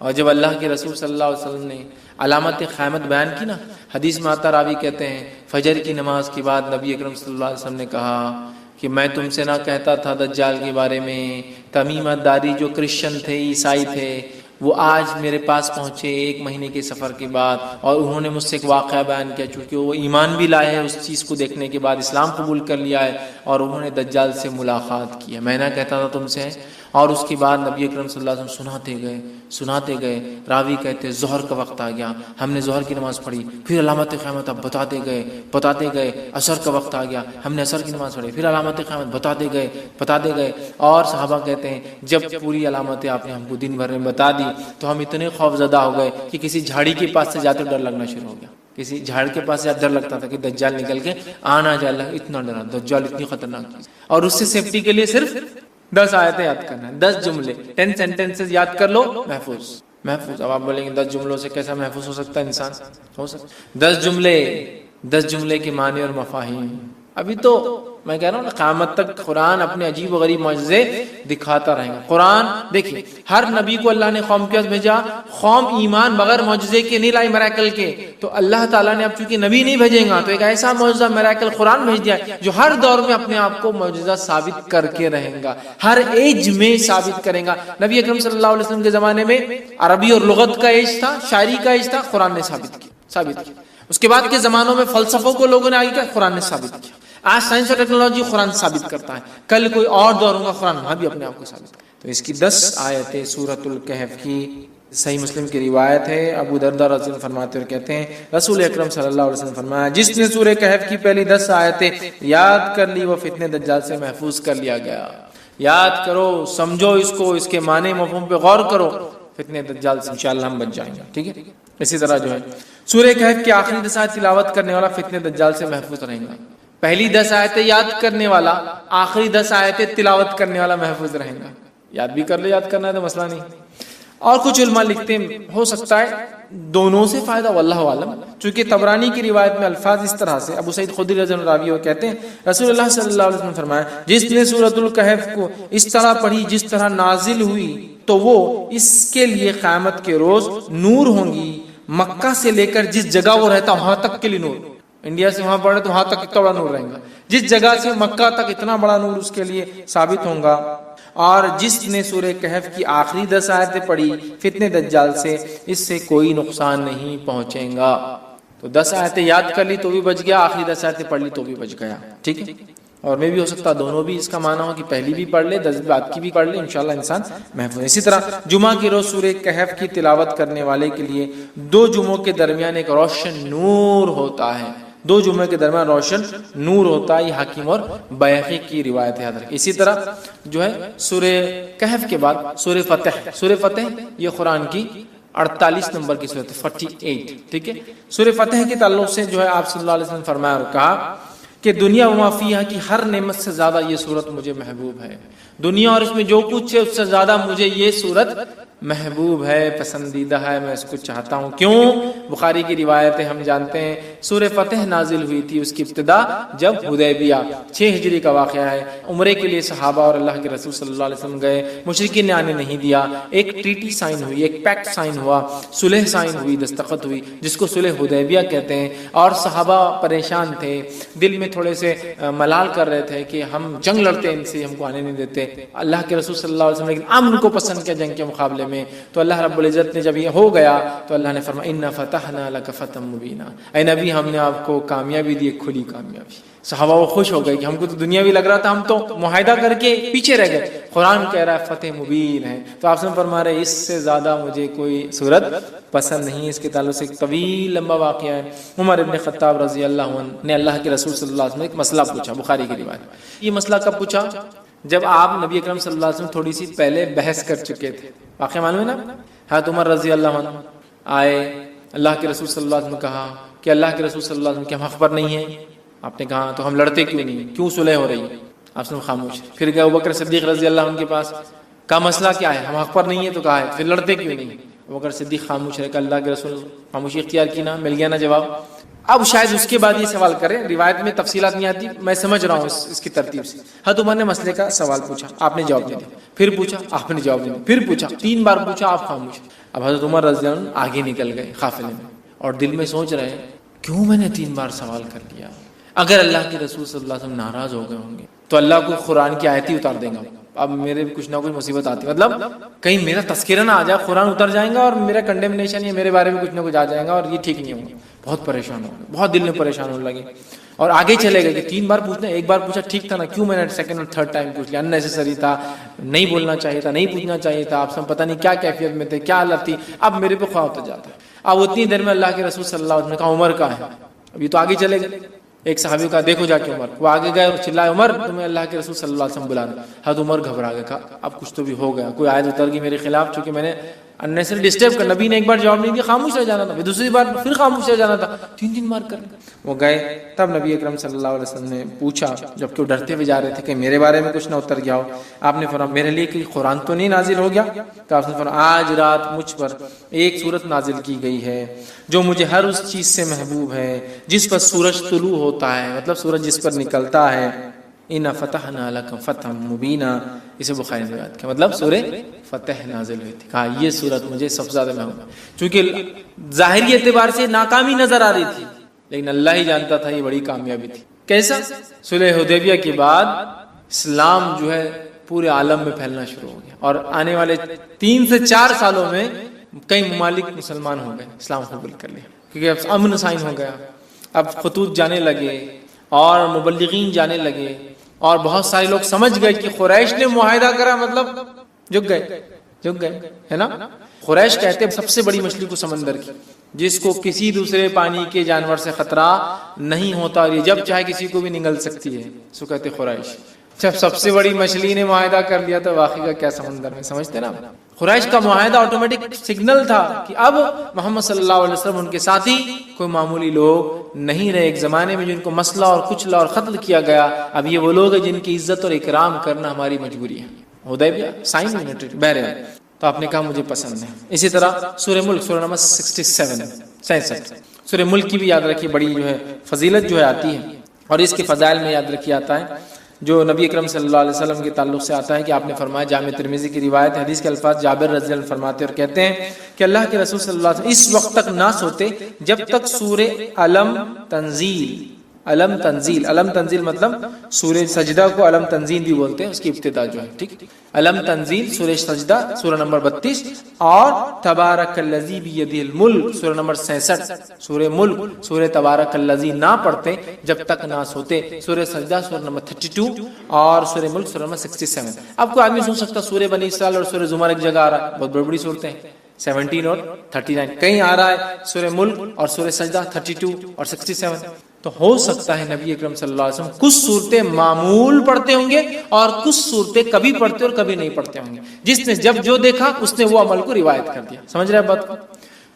اور جب اللہ کے رسول صلی اللہ علیہ وسلم نے علامت قیامت بیان کی نا، حدیث میں آتا، راوی کہتے ہیں فجر کی نماز کے بعد نبی اکرم صلی اللہ علیہ وسلم نے کہا کہ میں تم سے نہ کہتا تھا دجال کے بارے میں، تمیمت داری جو کرسچن تھے، عیسائی تھے، وہ آج میرے پاس پہنچے 1 مہینے کے سفر کے بعد، اور انہوں نے مجھ سے ایک واقعہ بیان کیا، چونکہ وہ ایمان بھی لائے ہیں اس چیز کو دیکھنے کے بعد، اسلام قبول کر لیا ہے، اور انہوں نے دجال سے ملاقات کی ہے. میں نہ کہتا تھا تم سے. اور اس کے بعد نبی اکرم صلی اللہ علیہ وسلم سناتے گئے. راوی کہتے ظہر کا وقت آ گیا، ہم نے ظہر کی نماز پڑھی، پھر علامت قیامت اب بتاتے گئے. عصر کا وقت آ گیا، ہم نے عصر کی نماز پڑھی، پھر علامت قیامت بتاتے گئے. اور صحابہ کہتے ہیں جب پوری علامتیں آپ نے ہم کو دن بھر میں بتا دی تو ہم اتنے خوف زدہ ہو گئے کہ کسی جھاڑی کے پاس سے جاتے ڈر لگنا شروع ہو گیا. کسی جھاڑ کے پاس سے ڈر لگتا تھا کہ دجال نکل کے آنا جائے، اتنا ڈرا، دجال اتنی خطرناک چیز. اور اس سے سیفٹی کے لیے صرف 10 آیتیں یاد کرنا ہے، 10 جملے، 10 سینٹنسز یاد کر لو، محفوظ. اب آپ بولیں گے 10 جملوں سے کیسا محفوظ ہو سکتا ہے انسان؟ ہو سکتا 10 جملے کے معنی اور مفاہیم ابھی تو میں کہہ رہا ہوں نا قیامت تک قرآن اپنے عجیب و غریب معجزے دکھاتا رہے گا. قرآن دیکھیے ہر نبی کو اللہ نے قوم کے پاس بھیجا, قوم ایمان بغیر معجزے کے نہیں لائی, میراکل کے. تو اللہ تعالیٰ نے اب چونکہ نبی نہیں بھیجیں گا تو ایک ایسا معجزہ میراکل قرآن بھیج دیا جو ہر دور میں اپنے آپ کو معجزہ ثابت کر کے رہے گا, ہر ایج میں ثابت کرے گا. نبی اکرم صلی اللہ علیہ وسلم کے زمانے میں عربی اور لغت کا ایج تھا, شاعری کا ایج تھا, قرآن نے ثابت کیا. اس کے بعد کے زمانوں میں فلسفوں کو لوگوں نے آگے کیا, قرآن نے ثابت کیا. آج سائنس اور ٹیکنالوجی قرآن ثابت کرتا ہے, کل کوئی اور دور ہوگا قرآن وہاں بھی اپنے آپ کو ثابت کرتا ہے. تو اس کی 10 آیتیں سورۃ الکہف کی صحیح مسلم کی روایت ہے. ابو درداء رضی اللہ عنہ فرماتے ہیں, کہتے ہیں رسول اکرم صلی اللہ علیہ وسلم فرمایا, جس نے سورہ کہف کی پہلی 10 آیتیں یاد کر لی وہ فتنے دجال سے محفوظ کر لیا گیا. یاد کرو, سمجھو اس کو, اس کے معنی مفہوم پہ غور کرو, فتنے دجال سے انشاءاللہ ہم بچ جائیں گے. ٹھیک ہے. اسی طرح جو ہے سورہ کہف کی آخری 10 آیت تلاوت کرنے والا فتنے دجال سے محفوظ رہے گا. پہلی 10 آیتیں یاد کرنے والا, آخری 10 آیتیں تلاوت کرنے والا محفوظ رہے گا. یاد بھی کر لے, یاد کرنا ہے تو مسئلہ نہیں. اور کچھ علماء لکھتے ہیں ہو سکتا ہے دونوں سے فائدہ, واللہ عالم. چونکہ طبرانی کی روایت میں الفاظ اس طرح سے, ابو سعید خدری رضی اللہ عنہ کہتے ہیں رسول اللہ صلی اللہ علیہ وسلم نے فرمایا, جس نے سورۃ الکہف کو اس طرح پڑھی جس طرح نازل ہوئی تو وہ اس کے لیے قیامت کے روز نور ہوں گی. مکہ سے لے کر جس جگہ وہ رہتا وہاں تک کے لیے نور. انڈیا سے وہاں پڑھے تو وہاں تک اتنا بڑا نور رہے گا, جس جگہ سے مکہ تک اتنا بڑا نور اس کے لیے ثابت ہوگا. اور جس نے سورہ کہف کی آخری 10 آیتیں پڑھی فتنے دجال سے, اس سے کوئی نقصان نہیں پہنچے گا. تو 10 آیتیں یاد کر لی تو بھی بچ گیا, آخری 10 آیتیں پڑھ لی تو بھی بچ گیا. ٹھیک ہے. اور میں بھی ہو سکتا دونوں بھی اس کا معنی ہو کہ پہلی بھی پڑھ لے, 10 بعد کی بھی پڑھ لے, انشاءاللہ انسان محفوظ. اسی طرح جمعہ کی روز سورہ کہف کی تلاوت کرنے والے کے لیے 2 جمعوں کے درمیان ایک روشن نور ہوتا ہے. 2 جمعے کے درمیان روشن نور ہوتا ہے. یہ حاکم اور بیہقی کی روایت ہے. اسی طرح جو ہے سورہ کہف کے بعد سورہ فتح, سورہ فتح یہ قرآن کی 48 نمبر کی سورت 48. ٹھیک ہے. سورہ فتح کے تعلق سے جو ہے آپ صلی اللہ علیہ وسلم فرمایا اور کہا کہ دنیا وما فیہا کی ہر نعمت سے زیادہ یہ سورت مجھے محبوب ہے. دنیا اور اس میں جو کچھ ہے اس سے زیادہ مجھے یہ سورت محبوب ہے, پسندیدہ ہے, میں اس کو چاہتا ہوں. کیوں؟ بخاری کی روایت ہے, ہم جانتے ہیں سورہ فتح نازل ہوئی تھی اس کی ابتدا جب حدیبیہ 6 ہجری کا واقعہ ہے. عمرے کے لیے صحابہ اور اللہ کے رسول صلی اللہ علیہ وسلم گئے, مشرکین نے آنے نہیں دیا. ایک ٹریٹی سائن ہوئی, ایک پیکٹ سائن ہوا, صلح سائن ہوئی, دستخط ہوئی, جس کو صلح حدیبیہ کہتے ہیں. اور صحابہ پریشان تھے, دل میں تھوڑے سے ملال کر رہے تھے کہ ہم جنگ لڑتے ہیں ان سے, ہم کو آنے نہیں دیتے. اللہ کے رسول صلی اللہ علیہ وسلم لیکن امن کو پسند کیا جنگ کے مقابلے میں. تو اللہ رب العزت نے جب یہ ہو گیا تو اللہ نے فرمایا انا فتحنا لک فتحا مبینا, اے نبی ہم نے آپ کو کامیابی دی, ایک کھلی کامیابی. صحابہ وہ خوش ہو گئے کہ ہم کو تو دنیاوی لگ رہا تھا, ہم تو معاہدہ کر کے پیچھے رہ گئے. قرآن کہہ رہا ہے فتح مبین ہے. تو آپ سے فرما رہے اس سے زیادہ مجھے کوئی صورت پسند نہیں. اس کے تعلق سے ایک طویل لمبا واقعہ ہے. عمر ابن خطاب رضی اللہ عنہ نے اللہ کے رسول صلی اللہ علیہ وسلم ایک مسئلہ پوچھا, بخاری کی روایت. یہ مسئلہ کب پوچھا؟ جب آپ نبی اکرم صلی اللہ علیہ وسلم تھوڑی سی پہلے بحث کر چکے تھے. واقعہ معلوم ہے نا. حضرت عمر رضی اللہ عنہ آئے, اللہ کے رسول صلی اللہ علیہ وسلم کہا کہ اللہ کے رسول صلی اللہ علیہ وسلم کے ہم حق پر نہیں ہیں. آپ نے کہا تو ہم لڑتے کیوں نہیں, کیوں صلح ہو رہی ہے؟ آپ نے خاموش. پھر گئے ابوبکر صدیق رضی اللہ عنہ کے پاس, کا مسئلہ کیا ہے؟ ہم حق پر نہیں ہے تو کہا ہے, پھر لڑتے کیوں نہیں؟ ابوبکر صدیق خاموش رہے, کہ اللہ کے رسول خاموشی اختیار کی نا, مل گیا نا جواب. اب شاید اس کے بعد یہ سوال کریں, روایت میں تفصیلات نہیں آتی, میں سمجھ رہا ہوں اس کی ترتیب سے. حضرت عمر نے مسئلے کا سوال پوچھا, آپ نے جواب نہیں دیا. پھر پوچھا, آپ نے جواب نہیں دیا. پھر پوچھا, 3 بار پوچھا, آپ خاموش. اب حضرت عمر رضی اللہ عنہ آگے نکل گئے قافلے میں, اور دل میں سوچ رہے ہیں کیوں میں نے 3 بار سوال کر لیا. اگر اللہ کے رسول صلی اللہ علیہ وسلم ناراض ہو گئے ہوں گے تو اللہ کو قرآن کی آیت ہی اتار دیں گا. اب میرے کچھ نہ کچھ مصیبت آتی, مطلب کہیں میرا تذکرہ نہ آ جائے, قرآن اتر جائیں گا اور میرا کنڈیمنیشن یا میرے بارے میں کچھ نہ کچھ آ جائے گا, اور یہ ٹھیک نہیں ہوگا. بہت پریشان ہو گئے, بہت دل میں پریشان ہونے لگے, اور آگے چلے گئے کہ 3 بار پوچھنا, 1 بار پوچھا ٹھیک تھا نا, کیوں میں نے سیکنڈ اور تھرڈ ٹائم پوچھ لیا؟ اننیسیسری تھا, نہیں بولنا چاہیے تھا, نہیں پوچھنا چاہیے تھا. آپ سب پتہ نہیں کیا کیفیت میں تھے, کیا حالت تھی. اب میرے پہ خواہ ہوتا جاتا ہے. اب اتنی دیر میں اللہ کے رسول صلی اللہ علیہ وسلم نے کہا عمر کا ہے. اب یہ تو آگے چلے گئے. ایک صحابی کا دیکھو جا کے عمر, وہ آگے گئے اور چلائے عمر تمہیں اللہ کے رسول صلی اللہ علیہ وسلم بلا رہے. حضرت عمر گھبرا گئے, کہا اب کچھ تو بھی ہو گیا, کوئی آیت اتر گئی میرے خلاف, چونکہ میں نے انیسری ڈسٹرب کر. نبی نے ایک بار جواب نہیں دیا, خاموش رہ جانا تھا, دوسری بار پھر خاموش رہ جانا تھا, 3 بار کر. وہ گئے, تب نبی اکرم صلی اللہ علیہ وسلم نے پوچھا, جبکہ وہ ڈرتے ہوئے جا رہے تھے کہ میرے بارے میں کچھ نہ اتر گیا ہو. آپ نے فرمایا میرے لیے کوئی قرآن تو نہیں نازل ہو گیا؟ تو آپ نے فرمایا آج رات مجھ پر ایک سورت نازل کی گئی ہے جو مجھے ہر اس چیز سے محبوب ہے جس پر سورج طلوع ہوتا ہے, مطلب سورج جس پر نکلتا ہے. اِنَّا فَتَحْنَا لَكَ فَتْحًا مُبِينًا, اسے بخاری نے روایت کیا, مطلب سورہ فتح نازل ہوئی تھی. کہا یہ سورت مجھے سب سے زیادہ محبوب ہے, چونکہ ظاہری اعتبار سے ناکامی نظر آ رہی تھی, لیکن اللہ ہی جانتا تھا یہ بڑی کامیابی تھی. کیسا؟ صلح حدیبیہ کے بعد اسلام جو ہے پورے عالم میں پھیلنا شروع ہو گیا, اور آنے والے 3 سے 4 سالوں میں کئی ممالک مسلمان ہو گئے, اسلام قبول کر لیا, کیونکہ اب امن سائن ہو گیا, اب خطوط جانے لگے اور مبلغین جانے لگے, اور بہت سارے لوگ سمجھ گئے کہ قریش نے معاہدہ کرا مطلب جھک گئے, ہے نا. قریش کہتے ہیں سب سے بڑی مچھلی کو سمندر کی, جس کو کسی دوسرے پانی کے جانور سے خطرہ نہیں ہوتا, اور یہ جب چاہے کسی کو بھی نگل سکتی ہے, سو کہتے قریش. جب سب سے بڑی مچھلی نے معاہدہ کر لیا تو واقعی کا کیا سمندر میں, سمجھتے نا. قریش کا معاہدہ آٹومیٹک سگنل تھا کہ اب محمد صلی اللہ علیہ وسلم ان کے ساتھی کوئی معمولی لوگ نہیں رہے. ایک زمانے میں جن کو مسئلہ اور کچلا اور قتل کیا گیا, اب یہ وہ لوگ ہیں جن کی عزت اور اکرام کرنا ہماری مجبوری ہے. حدیبیہ سائن یونیٹڈ بہرحال, تو آپ نے کہا مجھے پسند ہے. اسی طرح سورہ ملک سورہ نمبر 67 سورہ ملک کی بھی یاد رکھیے, بڑی جو ہے فضیلت جو ہے آتی ہے, اور اس کے فضائل میں یاد رکھیے آتا ہے جو نبی اکرم صلی اللہ علیہ وسلم کے تعلق سے آتا ہے کہ آپ نے فرمایا, جامع ترمذی کی روایت, حدیث کے الفاظ جابر رضی اللہ عنہ فرماتے اور کہتے ہیں کہ اللہ کے رسول صلی اللہ علیہ وسلم اس وقت تک نہ سوتے جب تک سورہ علم تنزیل مطلب سورہ سجدہ کو علم تنزیل بھی بولتے ہیں, اس کی ابتدا جو ہے, ٹھیک, علم تنزیل سورہ سجدہ سورہ نمبر 32, اور تبارک الذی بیدہ الملک سورہ نمبر 66, سورہ ملک سورہ تبارک الذی نہ پڑھتے جب تک نہ سوتے. سورہ سجدہ سورہ نمبر 32 اور سورہ ملک سورہ نمبر 67. اب کوئی آدمی سن سکتا سورہ بنی اسرائیل اور سورہ زمر ایک جگہ آ رہا ہے, بہت بڑی بڑی صورتیں ہیں, 17 اور 39, کہیں آ رہا ہے سورہ ملک اور سورہ سجدہ 32 اور 67. تو ہو سکتا ہے نبی اکرم صلی اللہ علیہ وسلم کچھ صورتیں معمول پڑھتے ہوں گے اور کچھ صورتیں کبھی پڑھتے اور کبھی نہیں پڑھتے ہوں گے. جس نے جب جو دیکھا اس نے وہ عمل کو روایت کر دیا. سمجھ رہے ہیں بات کو؟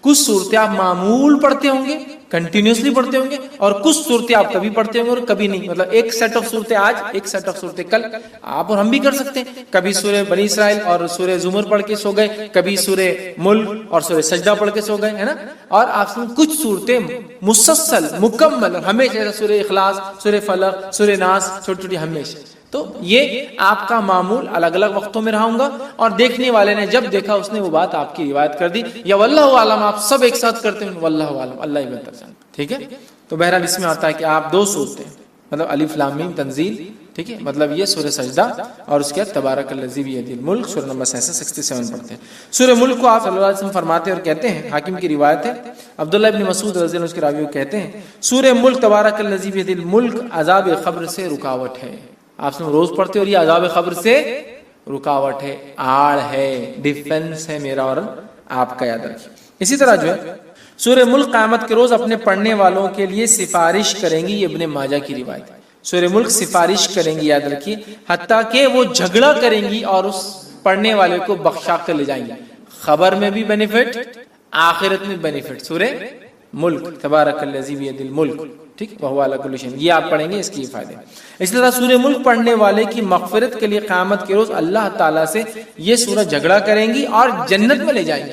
کچھ صورتیں آپ معمول پڑھتے ہوں گے, کنٹینیوسلی پڑھتے ہوں گے, اور کچھ صورتیں آپ کبھی پڑھتے ہوں گے اور کبھی نہیں. مطلب ایک سیٹ آف صورتیں آج, ایک سیٹ آف صورتیں کل, آپ اور ہم بھی کر سکتے ہیں. کبھی سورہ بنی اسرائیل اور سورہ زمر پڑھ کے سو گئے, کبھی سورہ ملک اور سورہ سجدہ پڑھ کے سو گئے, ہے نا. اور آپ سے کچھ صورتیں مسلسل مکمل اور ہمیشہ, سورہ اخلاص, سورہ فلق, سورہ ناس, چھوٹی چھوٹی ہمیشہ. تو یہ آپ کا معمول الگ الگ وقتوں میں رہا ہوں گا, اور دیکھنے والے نے جب دیکھا اس نے وہ بات آپ کی روایت کر دی, یا واللہ عالم آپ سب ایک ساتھ کرتے ہیں, واللہ عالم, اللہ ہی بہتر جانتا, ٹھیک ہے. تو بہرحال اس میں آتا ہے کہ آپ 2 صورتیں, مطلب الف لام میم تنزیل, ٹھیک ہے, مطلب یہ سورہ سجدہ اور اس کے بعد تبارک الذی بیدہ الملک سورہ نمبر 67 پڑھتے ہیں. سورہ ملک کو آپ صلی اللہ علیہ وسلم فرماتے اور کہتے ہیں, حاکم کی روایت ہے, عبداللہ ابن مسعود رضی اللہ عنہ کے راوی کہتے ہیں سورہ ملک تبارک الذی بیدہ الملک عذاب قبر سے رکاوٹ ہے. آپ سے روز پڑھتے اور یہ عذاب قبر سے رکاوٹ ہے, آڑ ہے, ڈیفنس ہے میرا اور آپ کا, یاد رکھیے. اسی طرح جو ہے سورہ ملک قیامت کے روز اپنے پڑھنے والوں کے لیے سفارش کریں گی, یہ ابن ماجہ کی روایت ہے. سورہ ملک سفارش کریں گی, یاد رکھیے, حتیٰ کہ وہ جھگڑا کریں گی اور اس پڑھنے والے کو بخشا کر لے جائیں گے. خبر میں بھی بینیفٹ, آخرت میں بینیفٹ. سورہ ملک تبارک الذی بیدہ الملک, ٹھیک, وہو علی کل شیء, یہ آپ پڑھیں گے, اس کی فائدے. اسی طرح سورہ ملک پڑھنے والے کی مغفرت کے لیے قیامت کے روز اللہ تعالیٰ سے یہ سورہ جھگڑا کریں گی اور جنت میں لے جائیں گی,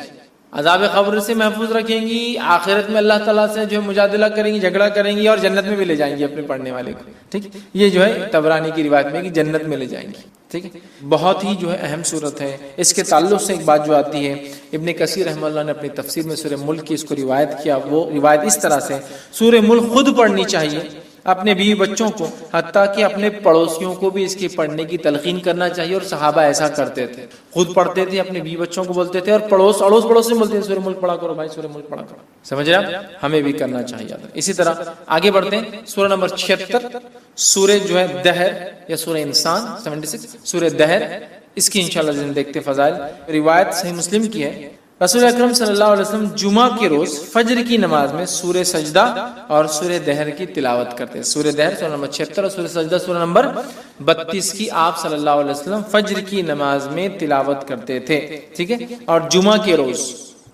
عذاب قبر سے محفوظ رکھیں گی, آخرت میں اللہ تعالیٰ سے جو مجادلہ کریں گی, جھگڑا کریں گی, اور جنت میں بھی لے جائیں گی اپنے پڑھنے والے کو, ٹھیک. یہ جو ہے طبرانی کی روایت میں کہ جنت میں لے جائیں گی, ٹھیک ہے. بہت ہی جو ہے اہم صورت ہے. اس کے تعلق سے ایک بات جو آتی ہے, ابن کثیر رحمہ اللہ نے اپنی تفسیر میں سورہ ملک کی اس کو روایت کیا. وہ روایت اس طرح سے, سورہ ملک خود پڑھنی چاہیے اپنے بیوی بچوں کو, حتیٰ کہ اپنے پڑوسیوں کو بھی اس کی پڑھنے کی تلقین کرنا چاہیے. اور صحابہ ایسا کرتے تھے, خود پڑھتے تھے, اپنے بیوی بچوں کو بولتے تھے, اور پڑوس پڑوس میں بولتے تھے سورہ ملک پڑھا کرو بھائی, سورہ ملک پڑھا کرو. سمجھ رہے ہیں, ہمیں بھی کرنا چاہیے. اسی طرح آگے بڑھتے ہیں, سورہ نمبر 76 سورہ جو ہے دہر یا سورہ انسان 76 سورہ دہر, اس کی انشاءاللہ دیکھتے فضائل. روایت صحیح مسلم کی ہے, رسول اکرم صلی اللہ علیہ وسلم جمعہ کے روز فجر کی نماز میں سورہ سجدہ اور سورہ دہر کی تلاوت کرتے ہیں. سورہ دہر سورہ نمبر 76 اور سورہ سجدہ سورہ نمبر 32 کی آپ صلی اللہ علیہ وسلم فجر کی نماز میں تلاوت کرتے تھے. ٹھیک ہے. اور جمعہ کے روز،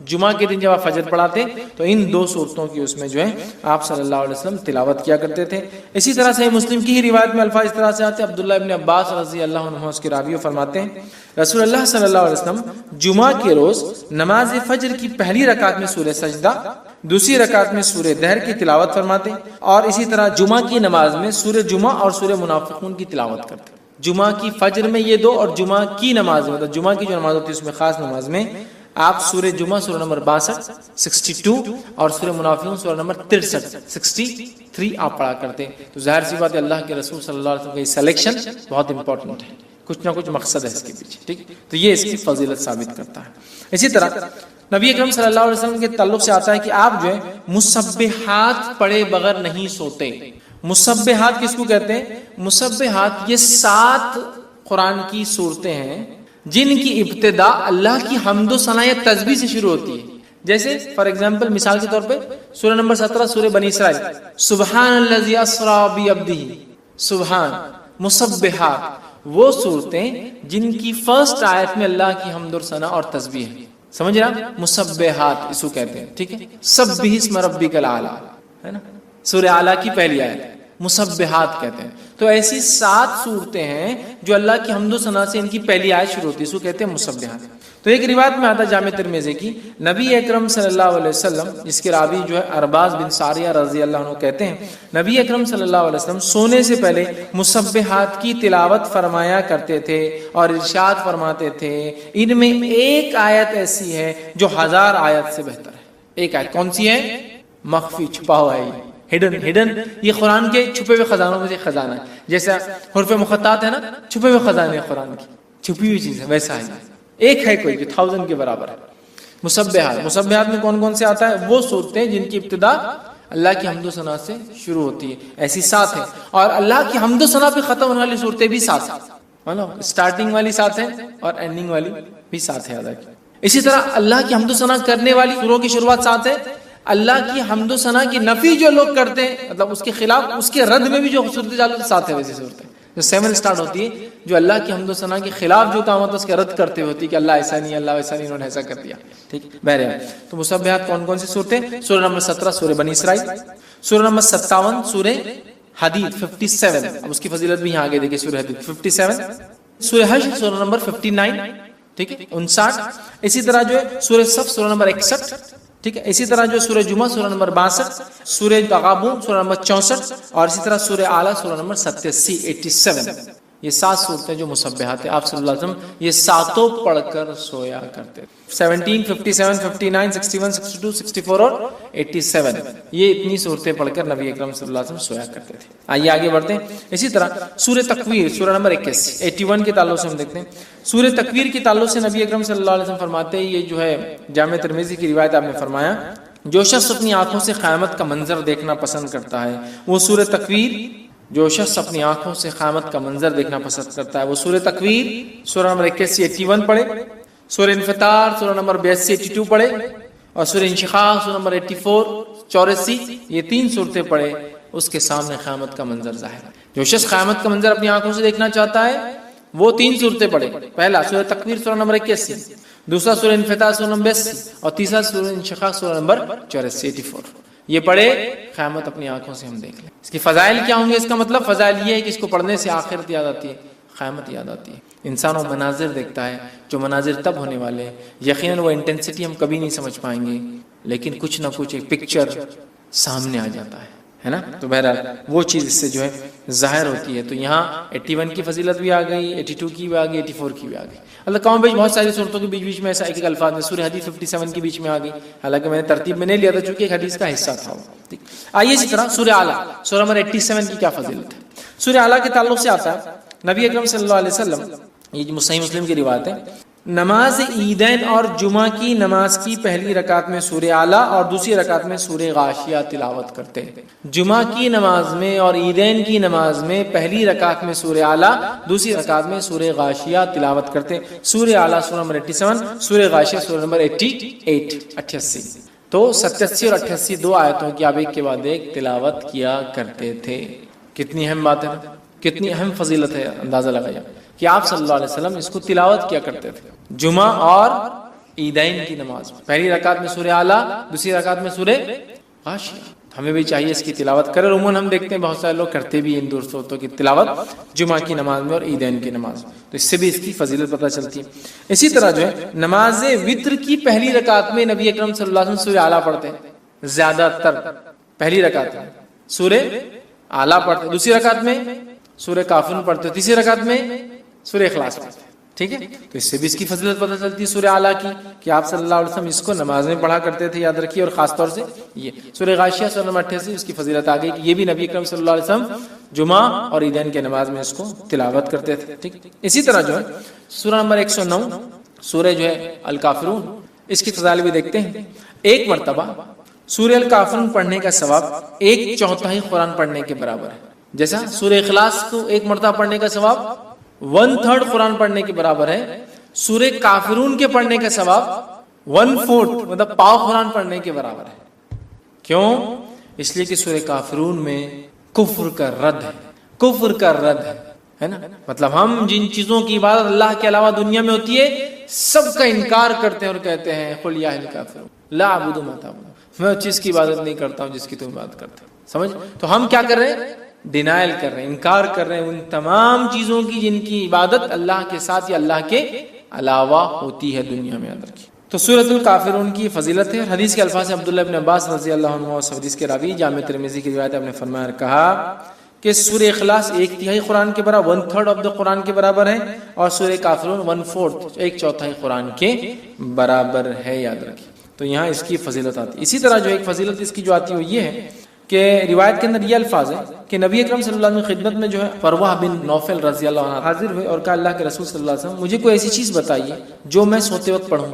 جمعہ کے دن جب آپ فجر پڑھاتے تو ان دو صورتوں کی اس میں جو ہے آپ صلی اللہ علیہ وسلم تلاوت کیا کرتے تھے. اسی طرح سے مسلم کی ہی روایت میں الفاظ اس طرح سے آتے ہیں. عبداللہ ابن عباس رضی اللہ عنہ اس کے راوی فرماتے ہیں رسول اللہ صلی اللہ علیہ وسلم جمعہ کے روز نماز فجر کی پہلی رکعت میں سورہ سجدہ، دوسری رکعت میں سورہ دہر کی تلاوت فرماتے اور اسی طرح جمعہ کی نماز میں سورہ جمعہ اور سورہ منافقون کی تلاوت کرتے. جمعہ کی فجر میں یہ دو اور جمعہ کی نماز میں، مطلب جمعہ کی جو نماز ہوتی ہے اس میں خاص نماز میں آپ سورہ جمعہ سورہ نمبر 62 62 اور سورہ منافقون سورہ نمبر 63 63 آپ پڑھا کرتے. تو ظاہر سی بات ہے اللہ کے رسول صلی اللہ علیہ وسلم کا یہ سلیکشن بہت امپورٹنٹ ہے، کچھ نہ کچھ مقصد ہے اس کے پیچھے. ٹھیک، تو یہ اس کی فضیلت ثابت کرتا ہے. اسی طرح نبی اکرم صلی اللہ علیہ وسلم کے تعلق سے آتا ہے کہ آپ جو ہے مسبحات پڑھے بغیر نہیں سوتے. مسبحات کس کو کہتے ہیں؟ مسبحات یہ 7 قرآن کی صورتیں ہیں جن کی ابتدا اللہ کی حمد و ثنا یا تسبیح سے شروع ہوتی ہے. جیسے فار ایگزامپل مثال کے طور پہ سورہ نمبر 17 سورہ بنی اسرائیل، سبحان الذی اسری بعبدہ، سبحان. مسبحات وہ صورتیں جن کی فرسٹ آیت میں اللہ کی حمد و ثنا اور تسبیح ہے. سمجھ رہا؟ مسبحات اس کو کہتے ہیں. ٹھیک ہے. سبح اسم ربک الاعلی ہے نا، سورہ اعلیٰ کی پہلی آیت مسبحات کہتے ہیں. تو ایسی 7 صورتیں ہیں جو اللہ کی حمد و ثنا سے ان کی پہلی آیت شروع ہوتی ہے، اس کو کہتے ہیں مسبحات. تو ایک روایت میں آتا جامع ترمذی کی، نبی اکرم صلی اللہ علیہ وسلم، جس کے راوی جو ہے ارباز بن ساریہ رضی اللہ عنہ کہتے ہیں نبی اکرم صلی اللہ علیہ وسلم سونے سے پہلے مسبحات کی تلاوت فرمایا کرتے تھے اور ارشاد فرماتے تھے ان میں ایک آیت ایسی ہے جو 1000 آیت سے بہتر ہے. ایک آیت کون سی ہے؟ مخفی، چھپا ہوا ہے، ہڈن. یہ قرآن کے چھپے ہوئے خزانوں میں سے خزانہ ہے. جیسا حروف مقطعات ہے نا، چھپے ہوئے خزانے قرآن کی، چھپی ہوئی چیز ہے، ویسا ہے. ایک ہے کوئی جو 1000 کے برابر ہے. مسبحات میں کون کون سے آتا ہے؟ وہ صورتیں جن کی ابتدا اللہ کی حمد و ثنا سے شروع ہوتی ہے، ایسی 7 ہیں. اور اللہ کی حمد و ثنا پہ ختم ہونے والی صورتیں بھی 7 ہیں. اسٹارٹنگ والی 7 ہیں اور اینڈنگ والی بھی 7 ہے. اسی طرح اللہ کی حمد و ثنا کرنے والی سوروں کی شروعات 7 ہے. اللہ کی حمد و ثنا کی نفی جو لوگ کرتے ہیں، مطلب اس کے خلاف، اس کے رد میں بھی جو صورتیں چالو 7 ہے. ویسی صورتیں جو 7 سٹارٹ ہوتی ہے جو اللہ کی حمد و ثنا کے خلاف جو کام ہوتا ہے اس کے رد کرتے ہوتی ہے کہ اللہ ایسا نہیں، اللہ ویسا نہیں، انہوں نے ایسا کر دیا. ٹھیک. بہرحال تو مسبحات کون کون سی صورتیں؟ سورہ نمبر 17 سورہ بنی اسرائیل، سورہ نمبر 57 سورہ حدید 57. اب اس کی فضیلت بھی یہاں آگے دیکھیں. سورہ حدید 57، سورہ حشر سورہ نمبر 59، ٹھیک ہے 59. اسی طرح جو ہے سورہ صف سورہ نمبر 61، ٹھیک ہے. اسی طرح جو سورہ جمعہ سورہ نمبر 62، سورہ تغابن سورہ نمبر 64 اور اسی طرح سورہ اعلیٰ سورہ نمبر 87. یہ 7 صورتیں جو مسبحات ہیں. آپ صلی اللہ علیہ وسلم یہ 7 پڑھ کر سویا کرتے. 17، 57، 59، 61، 62، 64 اور 87 یہ اتنی صورتیں پڑھ کر نبی اکرم صلی اللہ علیہ وسلم سویا کرتے تھے. آئیے آگے بڑھتے ہیں. اسی طرح سورہ تکویر سورہ نمبر 81 کے تعلق سے ہم دیکھتے ہیں. سورہ تکویر کے تعلق سے نبی اکرم صلی اللہ علیہ وسلم فرماتے ہیں، یہ جو ہے جامع ترمذی کی روایت آپ نے فرمایا، جو شخص اپنی آنکھوں سے قیامت کا منظر دیکھنا پسند کرتا ہے وہ سورہ تکویر، جو شخص اپنی آنکھوں سے قیامت کا منظر دیکھنا پسند کرتا ہے وہ سورہ تکویر سورہ نمبر 81 پڑھے، سورہ انفطار سورہ نمبر 82 پڑھے اور سورہ انشقاق سورہ نمبر 84 یہ 3 صورتیں پڑھے. اس کے سامنے قیامت کا منظر ظاہر ہے. جو شخص قیامت کا منظر اپنی آنکھوں سے دیکھنا چاہتا ہے وہ 3 صورتیں پڑھے. پہلا سورہ تکویر سورہ نمبر 81، دوسرا سورہ انفطار سورہ نمبر 82 اور تیسرا سورہ انشقاق سورہ نمبر 84. یہ پڑھے قیامت اپنی آنکھوں سے ہم دیکھ لیں. اس کی فضائل کیا ہوں گے؟ اس کا مطلب فضائل یہ ہے کہ اس کو پڑھنے سے آخرت یاد آتی ہے، قیامت یاد آتی ہے. انسان وہ مناظر دیکھتا ہے جو مناظر تب ہونے والے ہیں، یقیناً وہ انٹینسٹی ہم کبھی نہیں سمجھ پائیں گے، لیکن کچھ نہ کچھ ایک پکچر سامنے آ جاتا ہے نا. تو بہرحال وہ چیز اس سے جو ہے ظاہر ہوتی ہے. تو یہاں 81 کی فضیلت بھی آ گئی، 82 کی بھی آ گئی، 84 کی بھی آ گئی. اللہ کام بیچ بہت ساری صورتوں کے بیچ میں ایسا ایک الفاظ میں سورہ حدید 57 کے بیچ میں آ گئی، حالانکہ میں نے ترتیب میں نہیں لیا تھا چونکہ ایک حدیث کا حصہ تھا. آئیے اسی طرح سورہ اعلیٰ سورہ نمبر 87 کی کیا فضیلت ہے. سورہ اعلیٰ کے تعلق سے آتا ہے نبی اکرم صلی اللہ علیہ وسلم، یہ صحیح مسلم کی روایت ہے، نماز عیدین اور جمعہ کی نماز کی پہلی رکعت میں سورہ اعلیٰ اور دوسری رکعت میں سورہ غاشیہ تلاوت کرتے ہیں۔ جمعہ کی نماز میں اور عیدین کی نماز میں پہلی رکعت میں سورہ اعلیٰ، دوسری رکعت میں سورہ غاشیہ تلاوت کرتے ہیں۔ سورہ اعلیٰ سورہ نمبر 87، سورہ غاشیہ سورہ نمبر 88۔ تو 87 اور 88 دو آیتوں کی آپ ایک کے بعد ایک تلاوت کیا کرتے تھے۔ کتنی اہم بات ہے، کتنی اہم فضیلت ہے، اندازہ لگایا کہ آپ صلی اللہ علیہ وسلم اس کو تلاوت کیا کرتے تھے جمعہ اور عیدین کی نماز میں۔ پہلی رکعت میں سورہ اعلیٰ، دوسری رکعت میں سورہ غاشیہ۔ ہمیں بھی چاہیے اس کی تلاوت کرے، عموماً ہم دیکھتے ہیں بہت سارے لوگ کرتے بھی ان دوستوں کی تلاوت جمعہ کی نماز میں اور عیدین کی نماز میں، تو اس سے بھی اس کی فضیلت پتہ چلتی ہے۔ اسی طرح جو ہے نماز وتر کی پہلی رکعت میں نبی اکرم صلی اللہ علیہ وسلم سورہ اعلیٰ پڑھتے ہیں، زیادہ تر پہلی رکعت میں سورہ اعلیٰ پڑھتے ہیں، دوسری رکعت میں سورہ کافرون پڑھتے ہیں، تیسری رکعت میں سورہ اخلاص پڑھتے ہیں۔ ٹھیک ہے، تو اس سے بھی اس کی فضیلت پتہ چلتی ہے سورہ اعلیٰ کی، کہ آپ صلی اللہ علیہ وسلم اس کو نماز میں پڑھا کرتے تھے، یاد رکھیے۔ اور خاص طور سے یہ سورہ غاشیہ سورہ نمبر 88، اس کی فضیلت آ گئی کہ یہ بھی نبی اکرم صلی اللہ علیہ وسلم جمعہ اور عیدین کی نماز میں اس کو تلاوت کرتے تھے۔ ٹھیک، اسی طرح جو ہے سورہ نمبر 109 سورہ جو ہے الکافرون، اس کی فضائل بھی دیکھتے ہیں۔ ایک مرتبہ سورہ الکافرون پڑھنے کا ثواب 1/4 قرآن پڑھنے کے برابر ہے، جیسا سورہ اخلاص کو ایک مرتبہ پڑھنے کا ثواب 1/3 قرآن پڑھنے کے برابر ہے، سورہ کافرون کے پڑھنے کا ثواب 1/4 مطلب پاؤ قرآن پڑھنے کے برابر ہے۔ کیوں؟ اس لیے کہ سورہ کافرون میں کفر کا رد ہے، کفر کا رد ہے نا، مطلب ہم جن چیزوں کی عبادت اللہ کے علاوہ دنیا میں ہوتی ہے سب کا انکار کرتے ہیں اور کہتے ہیں قل یا اہل الکافرون لا اعبد ما تعبدون، میں اس چیز کی عبادت نہیں کرتا ہوں جس کی تم عبادت کرتے ہو۔ سمجھ؟ تو ہم کیا کر رہے ہیں؟ ڈینائل کر رہے ہیں، انکار کر رہے ہیں ان تمام چیزوں کی جن کی عبادت اللہ کے ساتھ یا اللہ کے علاوہ ہوتی ہے دنیا میں۔ یاد رکھیے۔ تو سورۃ الکافرون کی فضیلت ہے۔ حدیث کے الفاظ عبداللہ ابن عباس رضی اللہ عنہ اور حدیث کے راوی جامع ترمذی کی روایت نے فرمایا اور کہا کہ سورہ اخلاص 1/3 قرآن کے برابر 1/3 آف دا قرآن کے برابر ہے، اور سورہ کافرون 1/4 1/4 قرآن کے برابر ہے۔ یاد رکھیے، تو یہاں اس کی فضیلت آتی ہے۔ اسی طرح جو ایک فضیلت اس کی جو آتی ہے وہ یہ ہے کہ روایت کے اندر یہ الفاظ ہے کہ نبی اکرم صلی اللہ علیہ وسلم کی خدمت میں جو ہے فروہ بن نوفل رضی اللہ عنہ حاضر ہوئے اور کہا اللہ کے رسول صلی اللہ علیہ وسلم مجھے کوئی ایسی چیز بتائیے جو میں سوتے وقت پڑھوں،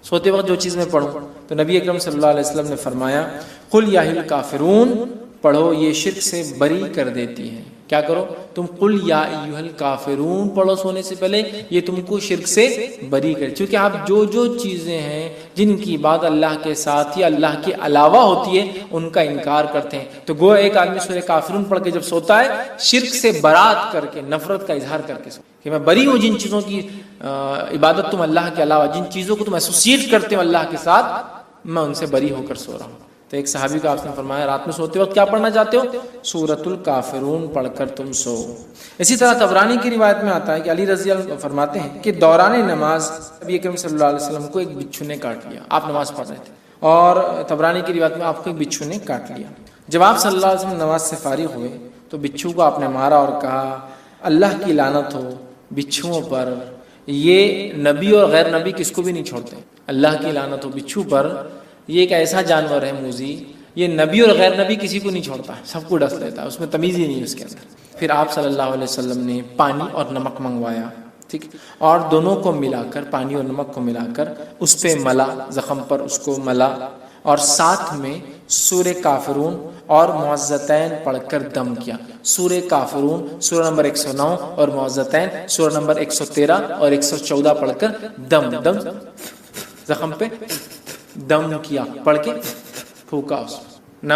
سوتے وقت جو چیز میں پڑھوں۔ تو نبی اکرم صلی اللہ علیہ وسلم نے فرمایا قل یا اہل الکافرون پڑھو، یہ شرک سے بری کر دیتی ہے۔ کیا کرو تم؟ قل یا ایھا الکافرون پڑھو سونے سے پہلے، یہ تم کو شرک سے بری کرے، کیونکہ آپ جو چیزیں ہیں جن کی عبادت اللہ کے ساتھ یا اللہ کے علاوہ ہوتی ہے ان کا انکار کرتے ہیں۔ تو گو ایک آدمی سورہ کافرون پڑھ کے جب سوتا ہے شرک سے برات کر کے، نفرت کا اظہار کر کے کہ میں بری ہوں جن چیزوں کی عبادت تم اللہ کے علاوہ، جن چیزوں کو تم ایسوسیٹ کرتے ہو اللہ کے ساتھ، میں ان سے بری ہو کر سو رہا ہوں۔ تو ایک صحابی کو آپ نے فرمایا رات میں سوتے وقت کیا پڑھنا چاہتے ہو؟ سورۃ الکافرون پڑھ کر تم سو۔ اسی طرح طبرانی کی روایت میں آتا ہے کہ علی رضی اللہ عنہ فرماتے ہیں کہ دوران نماز نبی اکرم صلی اللہ علیہ وسلم کو ایک بچھو نے کاٹ لیا، آپ نماز پڑھ رہے تھے اور طبرانی کی روایت میں آپ کو ایک بچھو نے کاٹ لیا۔ جب آپ صلی اللہ علیہ وسلم نماز سے فارغ ہوئے تو بچھو کو آپ نے مارا اور کہا اللہ کی لعنت ہو بچھوؤں پر، یہ نبی اور غیر نبی کس کو بھی نہیں چھوڑتے، اللہ کی لعنت ہو بچھو پر، یہ ایک ایسا جانور ہے موذی، یہ نبی اور غیر نبی کسی کو نہیں چھوڑتا، سب کو ڈس لیتا ہے، اس میں تمیز ہی نہیں اس کے اندر۔ پھر آپ صلی اللہ علیہ وسلم نے پانی اور نمک منگوایا، ٹھیک، اور دونوں کو ملا کر، پانی اور نمک کو ملا کر اس پہ ملا، زخم پر اس کو ملا، اور ساتھ میں سورہ کافرون اور معوذتین پڑھ کر دم کیا۔ سورہ کافرون سورہ نمبر 109 اور معوذتین سورہ نمبر 113 اور 114 پڑھ کر دم زخم پہ دم کیا، پڑھ کے پھونکا اس میں۔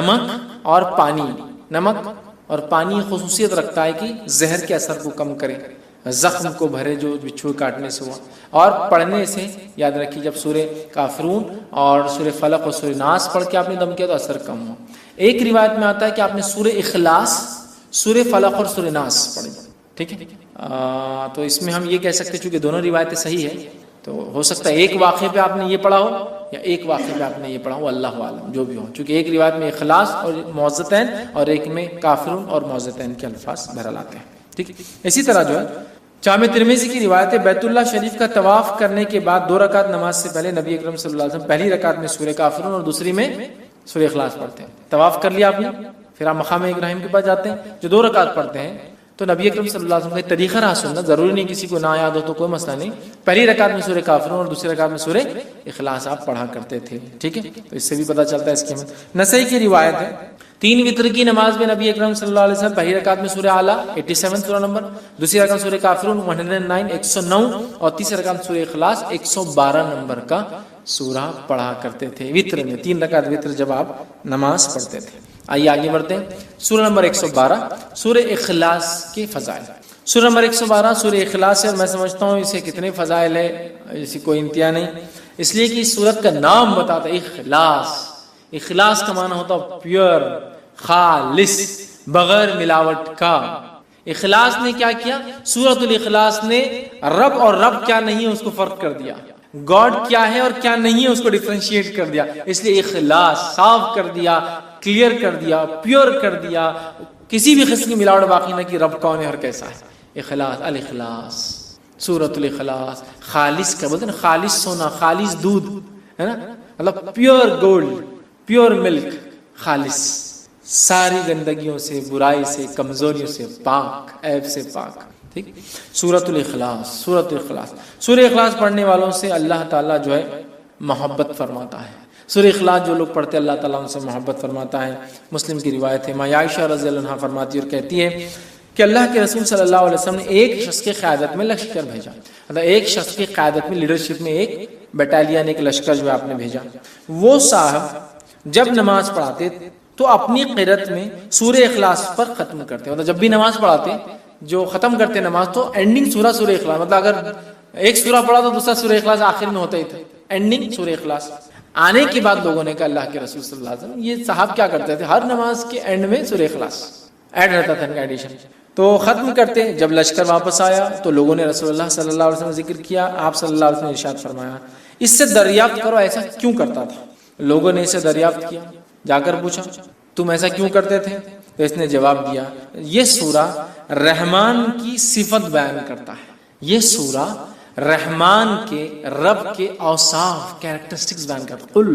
نمک اور پانی خصوصیت رکھتا ہے کہ زہر کے اثر کو کم کرے، زخم کو بھرے جو بچھو کاٹنے سے ہوا، اور پڑھنے سے یاد رکھیے جب سورہ کافرون اور سورہ فلق اور سورہ ناس پڑھ کے آپ نے دم کیا تو اثر کم ہو۔ ایک روایت میں آتا ہے کہ آپ نے سورہ اخلاص، سورہ فلق اور سورہ ناس پڑھی، ٹھیک ہے۔ تو اس میں ہم یہ کہہ سکتے چونکہ دونوں روایتیں صحیح ہیں، تو ہو سکتا ہے ایک واقعے پہ آپ نے یہ پڑھا ہو یا ایک واقعے پہ آپ نے یہ پڑھا ہو، اللہ عالم جو بھی ہو، چونکہ ایک روایت میں اخلاص اور معوذتین اور ایک میں کافرون اور معوذتین کے الفاظ بہرحال آتے ہیں، ٹھیک۔ اسی طرح جو ہے جامع ترمذی کی روایت ہے بیت اللہ شریف کا طواف کرنے کے بعد 2 رکعت نماز سے پہلے نبی اکرم صلی اللہ علیہ وسلم پہلی رکعت میں سورہ کافرون اور دوسری میں سورہ اخلاص پڑھتے ہیں۔ طواف کر لیا آپ نے، پھر آپ مقام ابراہیم کے پاس جاتے ہیں، جو 2 رکعت پڑھتے ہیں تو نبی اکرم صلی اللہ علیہ وسلم کا طریقہ رہا سننا، ضروری نہیں کسی کو نہ یاد ہو تو کوئی مسئلہ نہیں، پہلی رکعت میں سورہ کافرون اور دوسری رکعت میں سورہ اخلاص آپ پڑھا کرتے تھے، ٹھیک ہے، تو اس سے بھی پتہ چلتا ہے اس کی اہمیت۔ نسائی کی روایت ہے 3 وتر کی نماز میں نبی اکرم صلی اللہ علیہ وسلم پہلی رکعت میں سورہ اعلیٰ 87 سورہ نمبر، دوسری رکعت میں سورہ کافرون 109 109 اور تیسری رکعت میں سورہ اخلاص 112 نمبر کا سورہ پڑھا کرتے تھے وتر میں، 3 رکعت وتر جب آپ نماز پڑھتے تھے۔ آئیے آگے بڑھتے ہیں، سورہ نمبر 112 سورہ اخلاص کے فضائل۔ سورہ نمبر 112 سورہ اخلاص ہے، میں سمجھتا ہوں اسے کتنے فضائل ہے اسی کوئی انتہا نہیں، اس لیے کہ اس سورت کا نام بتاتا ہے اخلاص۔ اخلاص کا معنی ہوتا ہے پیور، خالص، بغیر ملاوٹ کا۔ اخلاص نے کیا کیا؟ سورۃ الاخلاص نے رب اور رب کیا نہیں ہے اس کو فرق کر دیا، گاڈ کیا ہے اور کیا نہیں ہے اس کو ڈیفرینشیٹ کر دیا، اس لیے اخلاص صاف کر دیا، کلیئر کر دیا، پیور کر دیا، کسی بھی قسم کی ملاوٹ باقی نہ کی، رب کون ہے اور کیسا ہے۔ اخلاص، الاخلاص، سورۃ الاخلاص، خالص کا بولتے ہیں نا، خالص سونا، خالص دودھ ہے نا، مطلب پیور گولڈ، پیور ملک، خالص، ساری گندگیوں سے، برائی سے، کمزوریوں سے پاک، عیب سے پاک، ٹھیک۔ سورۃ الاخلاص، سورۃ الاخلاص، سورہ اخلاص پڑھنے والوں سے اللہ تعالیٰ جو ہے محبت فرماتا ہے۔ سورہ اخلاص جو لوگ پڑھتے ہیں اللہ تعالیٰ ان سے محبت فرماتا ہے۔ مسلم کی روایت ہے، ماں عائشہ رضی اللہ عنہا فرماتی اور کہتی ہے کہ اللہ کے رسول صلی اللہ علیہ وسلم نے ایک شخص کی قیادت میں لشکر بھیجا، مطلب ایک شخص کی قیادت میں، لیڈرشپ میں ایک بٹالین، ایک لشکر جو ہے آپ نے بھیجا۔ وہ صاحب جب نماز پڑھاتے تو اپنی قرأت میں سورہ اخلاص پر ختم کرتے، مطلب جب بھی نماز پڑھاتے جو ختم کرتے نماز تو اینڈنگ سورہ اخلاص، مطلب اگر ایک سورہ پڑھا تو دوسرا سورہ اخلاص آخر میں ہوتا ہی تھا، اینڈنگ سورہ اخلاص۔ آنے کے بعد لوگوں نے کہا اللہ کے رسول صلی اللہ علیہ وسلم یہ صاحب کیا کرتے تھے، ہر نماز کے اینڈ میں سورہ اخلاص ایڈ رہتا تھا ان کا ایڈیشن، تو ختم کرتے۔ جب لشکر واپس آیا تو لوگوں نے رسول اللہ صلی اللہ علیہ وسلم ذکر کیا، آپ صلی اللہ علیہ وسلم نے ارشاد فرمایا اس سے دریافت کرو ایسا کیوں کرتا تھا۔ لوگوں نے اسے دریافت کیا، جا کر پوچھا تم ایسا کیوں کرتے تھے، تو اس نے جواب دیا یہ سورہ رحمان کی صفت بیان کرتا ہے، یہ سورہ رحمان کے، رب کے اوصاف، کیریکٹرسٹکس بیان کرتا ہے۔ قل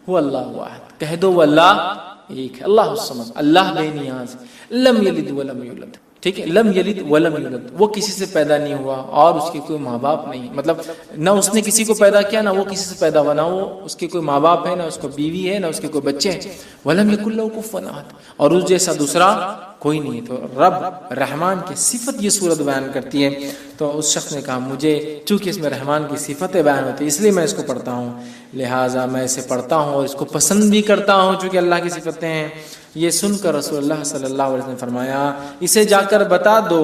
هو اللہ واحد، کہہ دو وہ اللہ ایک ہے، اللہ الصمد، اللہ بے نیاز، لم یلد ولم یولد، ٹھیک ہے، لم یلد ولم یولد، وہ کسی سے پیدا نہیں ہوا اور اس کے کوئی ماں باپ نہیں، مطلب نہ اس نے کسی کو پیدا کیا، نہ وہ کسی سے پیدا ہوا، نہ وہ اس کے کوئی ماں باپ ہے، نہ اس کو بیوی ہے، نہ اس کے کوئی بچے ہیں، ولم یکن لہ کفوا احد، اور اس جیسا دوسرا کوئی نہیں۔ تو رب رحمان کی صفت یہ سورت بیان کرتی ہے، تو اس شخص نے کہا مجھے چونکہ اس میں رحمان کی صفتیں بیان ہوتی ہے اس لیے میں اس کو پڑھتا ہوں، لہٰذا میں اسے پڑھتا ہوں اور اس کو پسند بھی کرتا ہوں چونکہ اللہ کی صفتیں ہیں۔ یہ سن کر رسول اللہ صلی اللہ علیہ وسلم نے فرمایا اسے جا کر بتا دو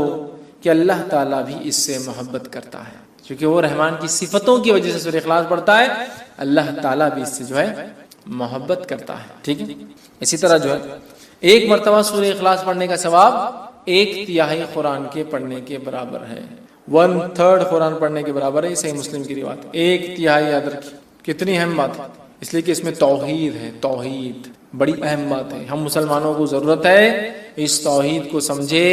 کہ اللہ تعالیٰ بھی اس سے محبت کرتا ہے، کیونکہ وہ رحمان کی صفتوں کی وجہ سے سورہ اخلاص پڑھتا ہے، اللہ تعالیٰ بھی اس سے جو ہے محبت کرتا ہے، ٹھیک ہے۔ اسی طرح جو ہے ایک مرتبہ سورہ اخلاص پڑھنے کا ثواب 1/3 قرآن کے پڑھنے کے برابر ہے، 1/3 قرآن پڑھنے کے برابر ہے، صحیح مسلم کی روایت، 1/3 یاد رکھیے، کتنی اہم بات ہے، اس لیے کہ اس میں توحید ہے، توحید بڑی اہم بات ہے، ہم مسلمانوں کو ضرورت ہے اس توحید کو سمجھے،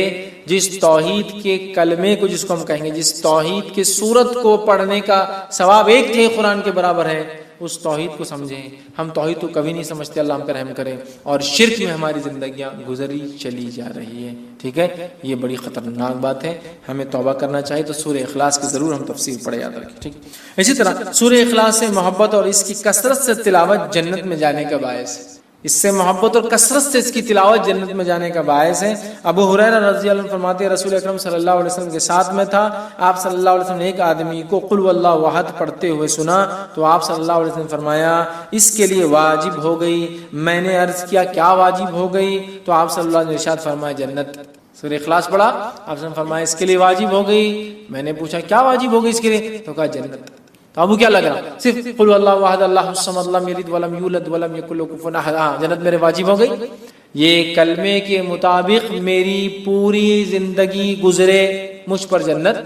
جس توحید کے کلمے کو، جس کو ہم کہیں گے جس توحید کے سورت کو پڑھنے کا ثواب 1/3 قرآن کے برابر ہے، اس توحید کو سمجھیں۔ ہم توحید کو کبھی نہیں سمجھتے، اللہ ہم پہ رحم کرے، اور شرک میں ہماری زندگیاں گزری چلی جا رہی ہے، ٹھیک ہے، یہ بڑی خطرناک بات ہے، ہمیں توبہ کرنا چاہیے۔ تو سورہ اخلاص کی ضرور ہم تفسیر پڑھے، یاد رکھیں، ٹھیک۔ اسی طرح سورہ اخلاص سے محبت اور اس کی کثرت سے تلاوت جنت میں جانے کا باعث ہے، اس سے محبت اور کثرت سے اس کی تلاوت جنت میں جانے کا باعث ہے۔ ابو ہریرہ رضی اللہ عنہ فرماتے ہیں رسول اکرم صلی اللہ علیہ وسلم کے ساتھ میں تھا، آپ صلی اللہ علیہ وسلم نے ایک آدمی کو قل واللہ احد پڑھتے ہوئے سنا، تو آپ صلی اللہ علیہ وسلم نے فرمایا اس کے لیے واجب ہو گئی۔ میں نے عرض کیا کیا واجب ہو گئی؟ تو آپ صلی اللہ علیہ وسلم نے ارشاد فرمایا جنت۔ سورہ اخلاص پڑھا، آپ نے فرمایا اس کے لیے واجب ہو گئی۔ میں نے پوچھا کیا واجب ہو گئی اس کے لیے؟ تو کہا جنت۔ تو ابو کیا لگ رہا؟ صرف قل واللہ احد اللہ الصمد لم یلد ولم یولد ولم یکن لہ کفوا احد، جنت میرے واجب ہو گئی۔ یہ کلمے کے مطابق میری پوری زندگی گزرے مجھ پر جنت،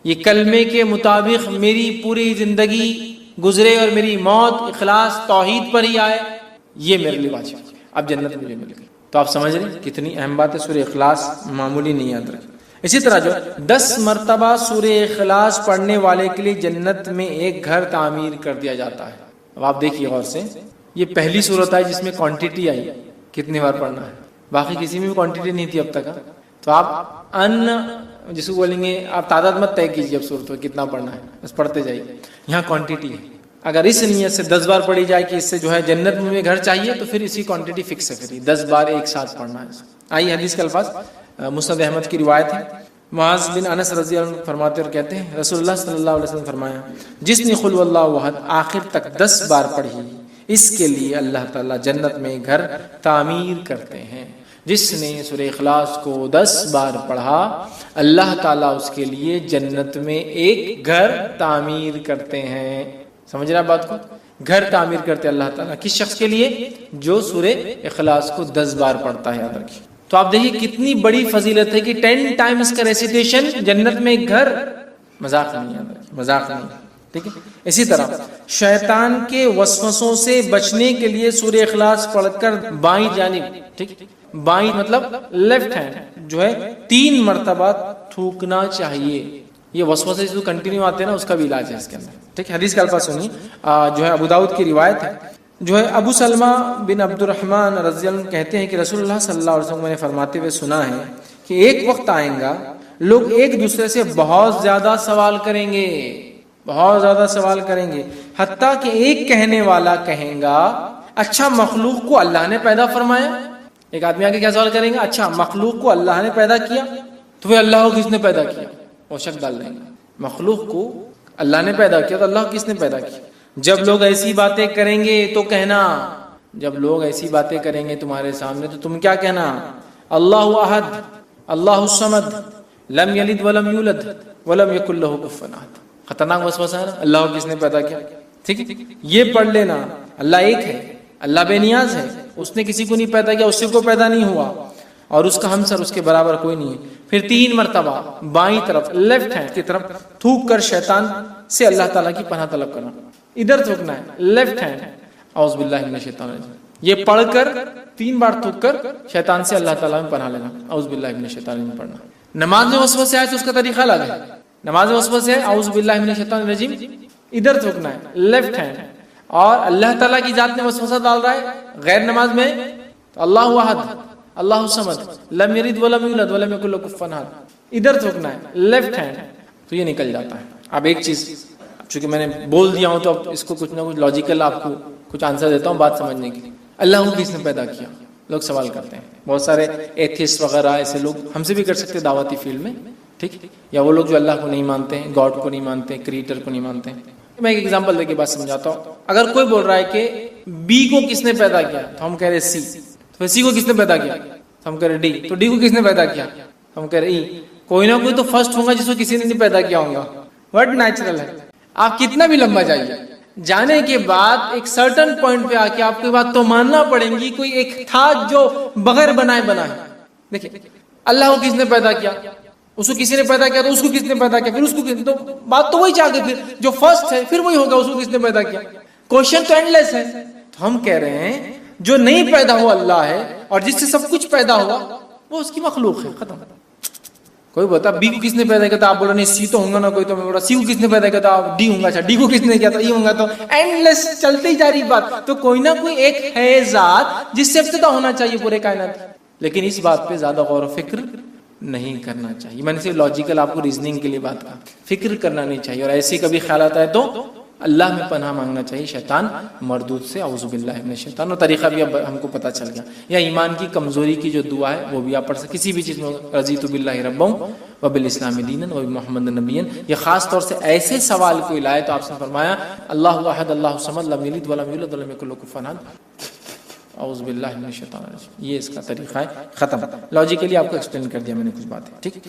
یہ کلمے کے مطابق میری پوری زندگی گزرے اور میری موت اخلاص توحید پر ہی آئے، یہ میرے لیے واجب ہے، اب جنت مجھے مل گئی۔ تو آپ سمجھ رہے ہیں کتنی اہم بات ہے، سورہ اخلاص معمولی نہیں، یاد رکھیں۔ اسی طرح جو 10 مرتبہ سورہ اخلاص پڑھنے والے کے لیے جنت میں ایک گھر تعمیر کر دیا جاتا ہے۔ اب آپ دیکھیے غور سے، یہ پہلی صورت ہے جس میں کوانٹٹی آئی، کتنی بار پڑھنا ہے، باقی کسی میں بھی کوانٹٹی نہیں تھی اب تک۔ تو آپ ان جس کو بولیں گے آپ تعداد مت طے کیجیے اب صورت کتنا پڑھنا ہے، بس پڑھتے جائیے. یہاں کوانٹٹی ہے. اگر اس نیت سے 10 بار پڑھی جائے کہ اس سے جو ہے جنت میں گھر چاہیے تو پھر اسی کوانٹٹی فکس ہے، پھر 10 بار ایک ساتھ پڑھنا ہے. آئیے حدیث کے الفاظ. مسند احمد کی روایت ہے. معاذ بن انس رضی اللہ عنہ فرماتے اور کہتے ہیں رسول اللہ صلی اللہ علیہ وسلم فرمایا جس نے قل واللہ احد آخر تک 10 بار پڑھی اس کے لیے اللہ تعالیٰ جنت میں گھر تعمیر کرتے ہیں. جس نے سورہ اخلاص کو 10 بار پڑھا اللہ تعالیٰ اس کے لیے جنت میں ایک گھر تعمیر کرتے ہیں. سمجھ رہا بات کو؟ گھر تعمیر کرتے اللہ تعالیٰ کس شخص کے لیے؟ جو سورہ اخلاص کو 10 بار پڑھتا ہے. یاد رکھیے. تو آپ دیکھیے کتنی بڑی فضیلت ہے کہ 10 ٹائمز کا ریسیٹیشن جنت میں ایک گھر. مذاق نہیں. یاد رکھیے مذاق نہیں. ٹھیک ہے. اسی طرح شیطان کے وسوسوں سے بچنے کے لیے سورہ اخلاص پڑھ کر بائیں جانب، ٹھیک، بائیں مطلب لیفٹ ہینڈ جو ہے 3 مرتبہ تھوکنا چاہیے. یہ وسوسے جو کنٹینیو آتے ہیں نا اس کا بھی علاج ہے اس کے اندر. ٹھیک ہے. حدیث کا الفاظ سنیے. جو ہے ابو داؤد کی روایت ہے. جو ہے ابو سلمہ بن عبد الرحمن رضی اللہ عنہ کہتے ہیں کہ رسول اللہ صلی اللہ علیہ وسلم نے فرماتے ہوئے سنا ہے کہ ایک وقت آئیں گا لوگ ایک دوسرے سے بہت زیادہ سوال کریں گے، بہت زیادہ سوال کریں گے، حتیٰ کہ ایک کہنے والا کہیں گا اچھا مخلوق کو اللہ نے پیدا فرمایا. ایک آدمی آگے کیا سوال کریں گا؟ اچھا مخلوق کو اللہ نے پیدا کیا تو پھر اللہ کو کس نے پیدا کیا؟ وہ شک ڈال دیں گے. مخلوق کو اللہ نے پیدا کیا تو اللہ کو کس نے پیدا کیا؟ جب لوگ ایسی باتیں کریں گے تو کہنا، جب لوگ ایسی باتیں کریں گے تمہارے سامنے تو تم کیا کہنا؟ اللہ احد اللہ الصمد لم یلد ولم یولد ولم یکن لہ کفوا احد. خطرناک وسوسہ ہے نا. اللہ کو کس نے پیدا کیا؟ ٹھیک ہے. یہ پڑھ لینا اللہ ایک ہے، اللہ بے نیاز ہے، اس نے کسی کو نہیں پیدا کیا، اس سے کوئی پیدا نہیں ہوا اور اس کا ہمسر اس کے برابر کوئی نہیں ہے. پھر 3 مرتبہ بائیں طرف لیفٹ ہینڈ کی طرف تھوک کر شیطان سے اللہ تعالیٰ کی پناہ طلب کرنا. ادھر تھوکنا ہے لیفٹ ہینڈ. اعوذ باللہ من الشیطان الرجیم. یہ پڑھ کر 3 بار تھوک کر شیطان سے اللہ تعالیٰ میں پناہ لینا. اعوذ باللہ من الشیطان الرجیم پڑھنا. نماز میں وسوسے آئے تو اس کا طریقہ الگ ہے. نماز میں وسوسے ہے اعوذ باللہ من الشیطان الرجیم ادھر تھوکنا ہے لیفٹ ہینڈ. اور اللہ تعالیٰ کی ذات میں وسوسہ ڈال رہا ہے غیر نماز میں تو اللہ احد اللہ الصمد لم یلد ولم یولد ولم یکن لہ کفوا احد ادھر تھوکنا ہے لیفٹ ہینڈ. تو یہ نکل جاتا ہے. اب ایک چیز چونکہ میں نے بول دیا ہوں تو اب اس کو کچھ نہ کچھ لاجیکل آپ کو کچھ آنسر دیتا ہوں بات سمجھنے کے لیے. اللہ کو کس نے پیدا کیا؟ لوگ سوال کرتے ہیں. بہت سارے ایتھیسٹ وغیرہ ایسے لوگ ہم سے بھی کر سکتے دعوتی فیلڈ میں، ٹھیک، یا وہ لوگ جو اللہ کو نہیں مانتے ہیں، گاڈ کو نہیں مانتے، کریٹر کو نہیں مانتے. میں ایک ایگزامپل دے کے بات سمجھاتا ہوں. اگر کوئی بول رہا ہے کہ بی کو کس نے پیدا کیا تو ہم کہہ رہے سی. تو سی کو کس نے پیدا کیا؟ ہم کہہ رہے ڈی. تو ڈی کو کس نے پیدا کیا؟ ہم کہہ رہے ای. کوئی نہ کوئی تو فرسٹ ہوگا جس کو کسی نے نہیں پیدا کیا ہوگا. وٹ نیچرل ہے. آپ کتنا بھی لمبا جائیے، جانے کے بعد ایک سرٹن پوائنٹ پہ آ کے آپ کو بات تو ماننا پڑے گی کوئی ایک تھا جو بغیر بنائے بنا ہے. دیکھیں اللہ کو کس نے پیدا کیا، اس کو کسی نے پیدا کیا تو اس کو کس نے پیدا کیا، پھر اس کو کس نے، تو بات تو وہی چاہ کے پھر جو فرسٹ ہے پھر وہی ہوگا اس کو کس نے پیدا کیا. کوشچن تو اینڈ لیس ہے. تو ہم کہہ رہے ہیں جو نہیں پیدا ہوا اللہ ہے اور جس سے سب کچھ پیدا ہوا وہ اس کی مخلوق ہے. ختم. کوئی بتا بی کو کس نے پیدا کیا تھا، آپ بول رہے نہیں سی تو ہوں گا نا کوئی، تو میں بول رہا سی کو کس نے پیدا کیا تھا، آپ ڈی ہوں گا. اچھا ڈی کو کس نے کیا تھا، ای ہوں گا. تو اینڈ لیس چلتے ہی جا رہی بات. تو کوئی نہ کوئی ایک ہے ذات جس سے ابتدا ہونا چاہیے پورے کائنات. لیکن اس بات پہ زیادہ غور و فکر نہیں کرنا چاہیے. میں نے صرف لاجیکل آپ کو ریزننگ کے لیے بات کہا. فکر کرنا نہیں چاہیے. اور ایسے کبھی خیالات آئے تو اللہ میں پناہ مانگنا چاہیے شیطان مردود سے. اعوذ باللہ من الشیطان. اور طریقہ بھی اب ہم کو پتہ چل گیا. یا ایمان کی کمزوری کی جو دعا ہے وہ بھی آپ پڑھ سکتے کسی بھی چیز میں. رضیت باللہ ربا وبالاسلام دینا وبمحمد نبیا. یہ خاص طور سے ایسے سوال کو لائے تو آپ سے فرمایا اللہ احد اللہ الصمد لم یلد ولم یولد ولم یکن لہ کفوا احد. اعوذ باللہ من الشیطان الرجیم. یہ اس کا طریقہ ہے. ختم. لاجیکلی آپ کو ایکسپلین کر دیا میں نے کچھ باتیں. ٹھیک.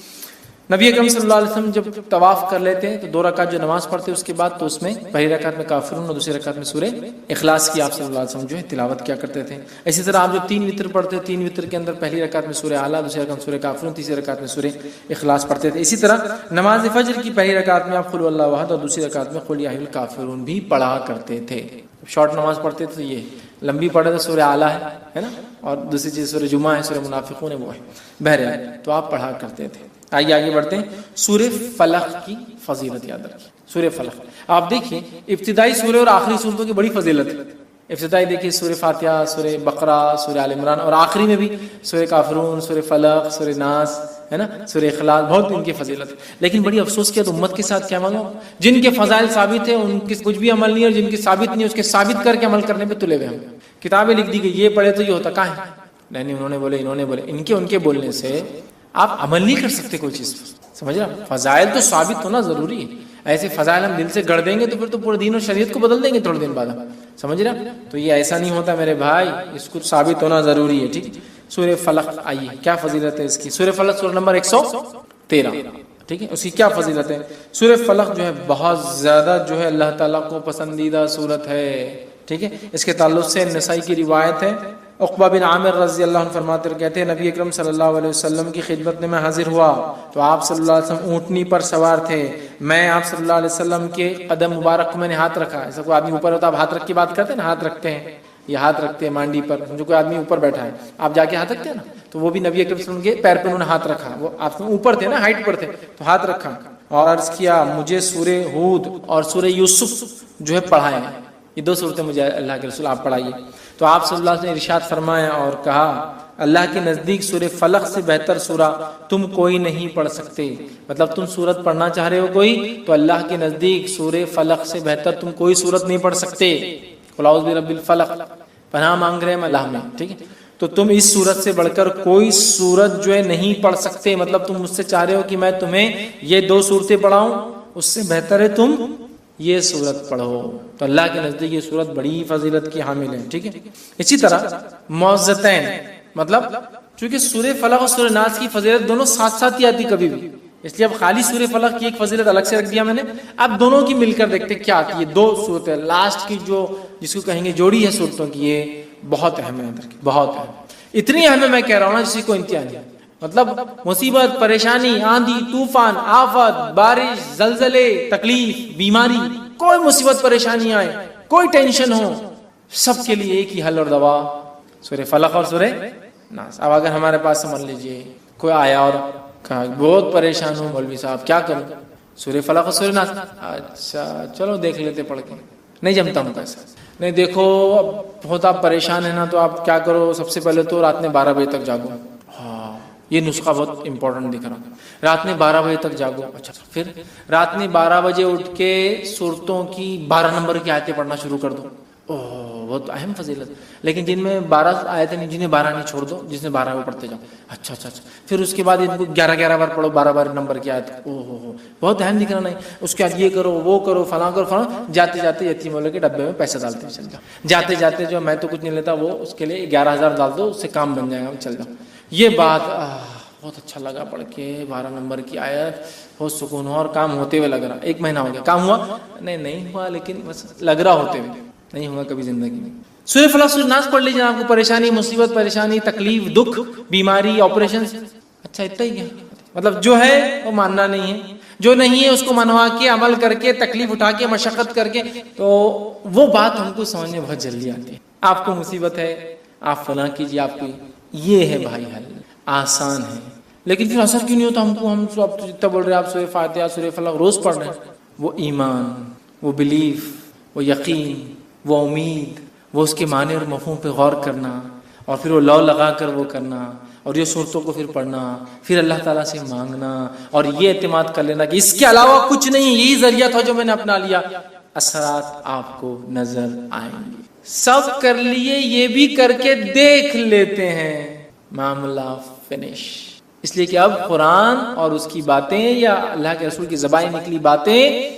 نبی اکرم صلی اللہ علیہ وسلم جب طواف کر لیتے ہیں تو 2 رکعت جو نماز پڑھتے اس کے بعد تو اس میں پہلی رکعت میں کافرون اور دوسری رکعت میں سورہ اخلاص کی آپ صلی اللہ علیہ وسلم جو ہے تلاوت کیا کرتے تھے. اسی طرح آپ جو 3 وتر پڑھتے 3 وتر کے اندر پہلی رکعت میں سورہ اعلیٰ، دوسری رکعت میں سورہ کافرون، تیسری رکعت میں سورہ اخلاص پڑھتے تھے. اسی طرح نماز فجر کی پہلی رکعت میں آپ قل واللہ احد اور دوسری رکعت میں قل یا ایھا الکافرون بھی پڑھا کرتے تھے. شارٹ نماز پڑھتے تھے. یہ لمبی پڑھے تو سورہ اعلیٰ ہے نا، اور دوسری چیز سورہ جمعہ ہے، سورہ منافقون ہے، وہ ہے بہرحال تو آپ پڑھا کرتے تھے. آئیے آگے بڑھتے ہیں. سورہ فلق کی فضیلت یاد رکھیں. سورہ فلق آپ دیکھیں ابتدائی سورہ اور آخری سورتوں کی بڑی فضیلت ہے. ابتدائی دیکھیے سورہ فاتحہ، سورہ بقرہ، سورہ آل عمران، اور آخری میں بھی سورہ کافرون، سورہ فلق، سورہ ناس، ہے نا, سورہ اخلاص, بہت ان کی فضیلت ہے. لیکن بڑی افسوس کی امت کے ساتھ کیا معلوم, جن کے فضائل ثابت ہے ان کے کچھ بھی عمل نہیں, اور جن کے ثابت نہیں اس کے ثابت کر کے عمل کرنے پہ تلے ہوئے ہم. کتابیں لکھ دی گئی, یہ پڑھے تو یہ ہوتا, کہاں ہے, نہیں انہوں نے بولے, ان کے بولنے سے آپ عمل نہیں کر سکتے کوئی چیز. سمجھ رہا, فضائل تو ثابت ہونا ضروری ہے. ایسے فضائل ہم دل سے گڑھ دیں گے تو پھر تو پورے دین اور شریعت کو بدل دیں گے تھوڑے دن بعد ہم. سمجھ رہا, تو یہ ایسا نہیں ہوتا میرے بھائی, اس کو ثابت ہونا ضروری ہے. ٹھیک, سورہ فلق آئیے, کیا فضیلت ہے اس کی. سورہ فلق سورہ نمبر 113. ٹھیک ہے, اس کی کیا فضیلت ہے. سورہ فلق جو ہے بہت زیادہ جو ہے اللہ تعالیٰ کو پسندیدہ سورت ہے. ٹھیک ہے, اس کے تعلق سے نسائی کی روایت ہے, عقبہ بن عامر رضی اللہ عنہ فرماتے ہیں, کہتے ہیں نبی اکرم صلی اللہ علیہ وسلم کی خدمت میں حاضر ہوا تو آپ صلی اللہ علیہ وسلم اونٹنی پر سوار تھے. میں آپ صلی اللہ علیہ وسلم کے قدم مبارک کو میں نے ہاتھ رکھا. ایسا کوئی آدمی اوپر ہوتا ہے, آپ ہاتھ رکھ کے بات کرتے ہیں نا, ہاتھ رکھتے ہیں, یہ ہاتھ رکھتے ہیں مانڈی پر, جو کوئی آدمی اوپر بیٹھا ہے آپ جا کے ہاتھ رکھتے ہیں نا, تو وہ بھی نبی اکرم صلی اللہ علیہ وسلم کے پیر پہ انہوں نے ہاتھ رکھا. وہ آپ اوپر تھے نا, ہائٹ پر تھے, تو ہاتھ رکھا اور عرض کیا مجھے سورہ ہود اور سورہ یوسف جو ہے پڑھائیں. یہ 2 صورتیں مجھے اللہ کے رسول آپ پڑھائیے. تو آپ صلی اللہ علیہ وسلم نے ارشاد فرمایا اور کہا اللہ کے نزدیک سورہ فلق سے بہتر سورہ تم کوئی نہیں پڑھ سکتے. مطلب تم سورت پڑھنا چاہ رہے ہو کوئی, تو اللہ کے نزدیک سورہ فلق سے بہتر تم کوئی سورت نہیں پڑھ سکتے. قل اعوذ برب الفلق, پناہ مانگ رہے ہیں اللہ میں. ٹھیک ہے, تو تم اس سورت سے بڑھ کر کوئی سورت جو ہے نہیں پڑھ سکتے. مطلب تم مجھ سے چاہ رہے ہو کہ میں تمہیں یہ 2 صورتیں پڑھاؤں, اس سے بہتر ہے تم یہ سورت پڑھو. تو اللہ کے نزدیک یہ سورت بڑی فضیلت کی حامل ہے. ٹھیک ہے, اسی طرح معوذتین, مطلب چونکہ سورہ فلق اور سورہ ناس کی فضیلت دونوں ساتھ ساتھ ہی آتی کبھی بھی, اس لیے اب خالی سورہ فلق کی ایک فضیلت الگ سے رکھ دیا میں نے. اب دونوں کی مل کر دیکھتے کیا آتی ہے. 2 صورتیں لاسٹ کی جو جس کو کہیں گے جوڑی ہے صورتوں کی, یہ بہت اہم ہے, بہت اہم, اتنی اہم ہے میں کہہ رہا ہوں نا جس کو انتہا نہیں. مطلب مصیبت, پریشانی, آندھی, طوفان, آفت, بارش, زلزلے, تکلیف, بیماری, کوئی مصیبت پریشانی آئے, کوئی ٹینشن ہو, سب کے لیے ایک ہی حل اور دوا سورہ فلق اور سورہ ناس. اب اگر ہمارے پاس سمجھ لیجئے کوئی آیا اور کہا بہت پریشان ہوں مولوی صاحب کیا کروں, سورہ فلق اور سورہ ناس. اچھا چلو دیکھ لیتے پڑھ کے, نہیں جمتا ہوں کیسا. نہیں دیکھو اب بہت آپ پریشان ہیں نا, تو آپ کیا کرو, سب سے پہلے تو رات میں 12 بجے تک جاگو. ہاں یہ نسخہ بہت امپورٹنٹ دکھ رہا, رات میں 12 بجے تک جاگو. اچھا پھر رات میں 12 بجے اٹھ کے سورتوں کی 12 نمبر کی آیتیں پڑھنا شروع کر دو. بہت اہم فضیلت. لیکن جن میں 12 آیتیں نہیں, جنہیں 12 نہیں چھوڑ دو, جس میں 12 وہ پڑھتے جاؤ. اچھا اچھا اچھا, پھر اس کے بعد ان کو 11 بار پڑھو, 12 نمبر کی آیت. بہت اہم دکھ رہا نہیں. اس کے بعد یہ کرو, وہ کرو, فلاں کرو, فلاں. جاتے جاتے یتیم والے کے ڈبے میں پیسے ڈالتے چل جاؤ. جاتے جاتے جو میں تو کچھ نہیں لیتا, وہ اس کے لیے 11,000 ڈال دو, اس سے کام بن جائے گا, چل جاؤ. یہ بات بہت اچھا لگا پڑھ کے, 12 نمبر کی آیت, بہت سکون ہوا اور کام ہوتے ہوئے لگ رہا. 1 مہینہ ہو گیا, کام ہوا نہیں ہوا, لیکن بس لگ رہا ہوتے ہوئے, نہیں ہوگا کبھی زندگی میں. سورہ فلق سورہ ناس پڑھ لیجیے, آپ کو پریشانی, مصیبت, پریشانی, تکلیف, دکھ, بیماری, آپریشن, اچھا اتنا ہی ہے. مطلب جو ہے وہ ماننا نہیں ہے, جو نہیں ہے اس کو منوا کے, عمل کر کے, تکلیف اٹھا کے, مشقت کر کے, تو وہ بات ہم کو سمجھ میں بہت جلدی آتی ہے. آپ کو مصیبت ہے, آپ فلاں کیجیے, آپ کو یہ ہے بھائی حل, آسان ہے. لیکن پھر اثر کیوں نہیں ہوتا ہم کو. ہم اب جتنا بول رہے ہیں آپ سورہ فاتحہ, سورہ فلق روز پڑھ رہے ہیں. وہ ایمان, وہ بلیف, وہ یقین, وہ امید, وہ اس کے معنی اور مفہوم پہ غور کرنا, اور پھر وہ لو لگا کر وہ کرنا, اور یہ صورتوں کو پھر پڑھنا, پھر اللہ تعالیٰ سے مانگنا, اور یہ اعتماد کر لینا کہ اس کے علاوہ کچھ نہیں, یہی ذریعہ تھا جو میں نے اپنا لیا. اثرات آپ کو نظر آئیں گے. سب کر لیے, یہ بھی کر کے دیکھ لیتے ہیں, معاملہ فنش. اس لیے کہ اب قرآن اور اس کی باتیں یا اللہ کے رسول کی زبان نکلی باتیں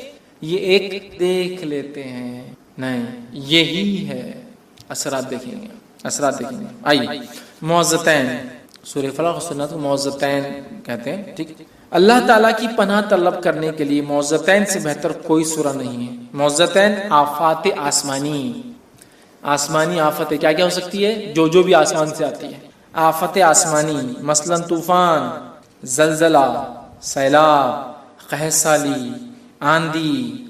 یہ ایک دیکھ لیتے ہیں, نہیں یہی ہے. اثرات دیکھیں گے, اثرات دیکھیں گے. آئیے معوذتین, سورہ فلق سنت کو معوذتین کہتے ہیں. ٹھیک, اللہ تعالیٰ کی پناہ طلب کرنے کے لیے معوذتین سے بہتر کوئی سورہ نہیں ہے. معوذتین آفات آسمانی, آسمانی آفت کیا کیا ہو سکتی ہے, جو بھی آسمان سے آتی ہے. آفت آسمانی مثلا طوفان, زلزلہ, سیلاب, قحط سالی, آندھی,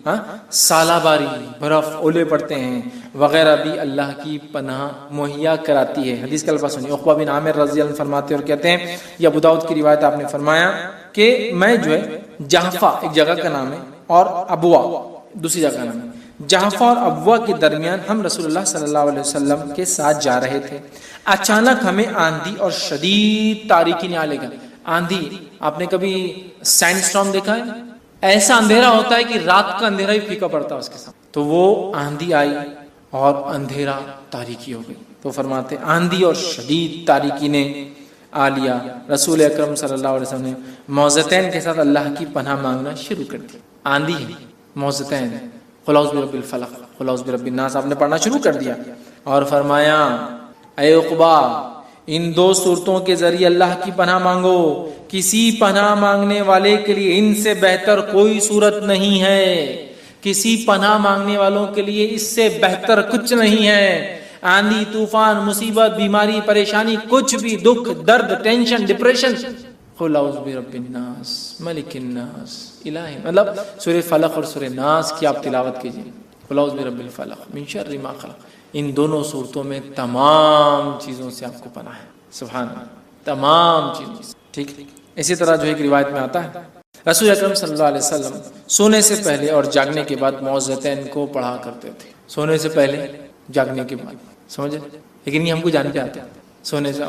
سالہ باری, برف, اولے پڑتے ہیں وغیرہ بھی اللہ کی پناہ مہیا کراتی ہے. حدیث کا الفاظ سنیے. عقبہ بن عامر رضی اللہ عنہ فرماتے اور کہتے ہیں, یہ ابو داؤد کی روایت, آپ نے فرمایا کہ میں جو ہے جحفہ ایک جگہ کا نام ہے, اور ابوا دوسری جگہ کا نام ہے. جحفہ اور ابوا کے درمیان ہم رسول اللہ صلی اللہ علیہ وسلم کے ساتھ جا رہے تھے. اچانک ہمیں آندھی اور شدید تاریکی نے آ لے گا. آندھی آپ نے کبھی سینڈ اسٹارم دیکھا ہے؟ ایسا اندھیرا ہوتا ہے کہ رات کا اندھیرا ہی پھیکا پڑتا ہے اس کے ساتھ. تو وہ آندھی آئی اور اندھیرا تاریکی ہو گئی. تو فرماتے آندھی اور شدید تاریکی نے آ لیا. رسول اکرم صلی اللہ علیہ وسلم نے معوذتین کے ساتھ اللہ کی پناہ مانگنا شروع کر دی. آندھی ہے، معوذتین، قل اعوذ برب الفلق، قل اعوذ برب الناس آپ نے پڑھنا شروع کر دیا اور فرمایا اے عقبہ ان دو صورتوں کے ذریعے اللہ کی پناہ مانگو. کسی پناہ مانگنے والے کے لیے ان سے بہتر کوئی صورت نہیں ہے. کسی پناہ مانگنے والوں کے لیے اس سے بہتر کچھ نہیں ہے. آندھی، طوفان، مصیبت، بیماری، پریشانی، کچھ بھی، دکھ، درد، ٹینشن، ڈپریشن، قل اعوذ برب الناس ملک الناس الہ، مطلب سورہ فلق اور سورہ ناس کی آپ تلاوت کیجیے. قل اعوذ برب الفلق من شر ما خلق. ان دونوں صورتوں میں تمام چیزوں سے آپ کو پناہ ہے. سبحان اللہ، تمام چیزوں سے. ٹھیک. اسی طرح جو ایک روایت میں آتا ہے رسول اکرم صلی اللہ علیہ وسلم سونے سے پہلے اور جاگنے کے بعد معوذتین کو پڑھا کرتے تھے. سونے سے پہلے، جاگنے کے بعد. سمجھے؟ لیکن یہ ہم کو جانتے آتے ہیں. سونے سے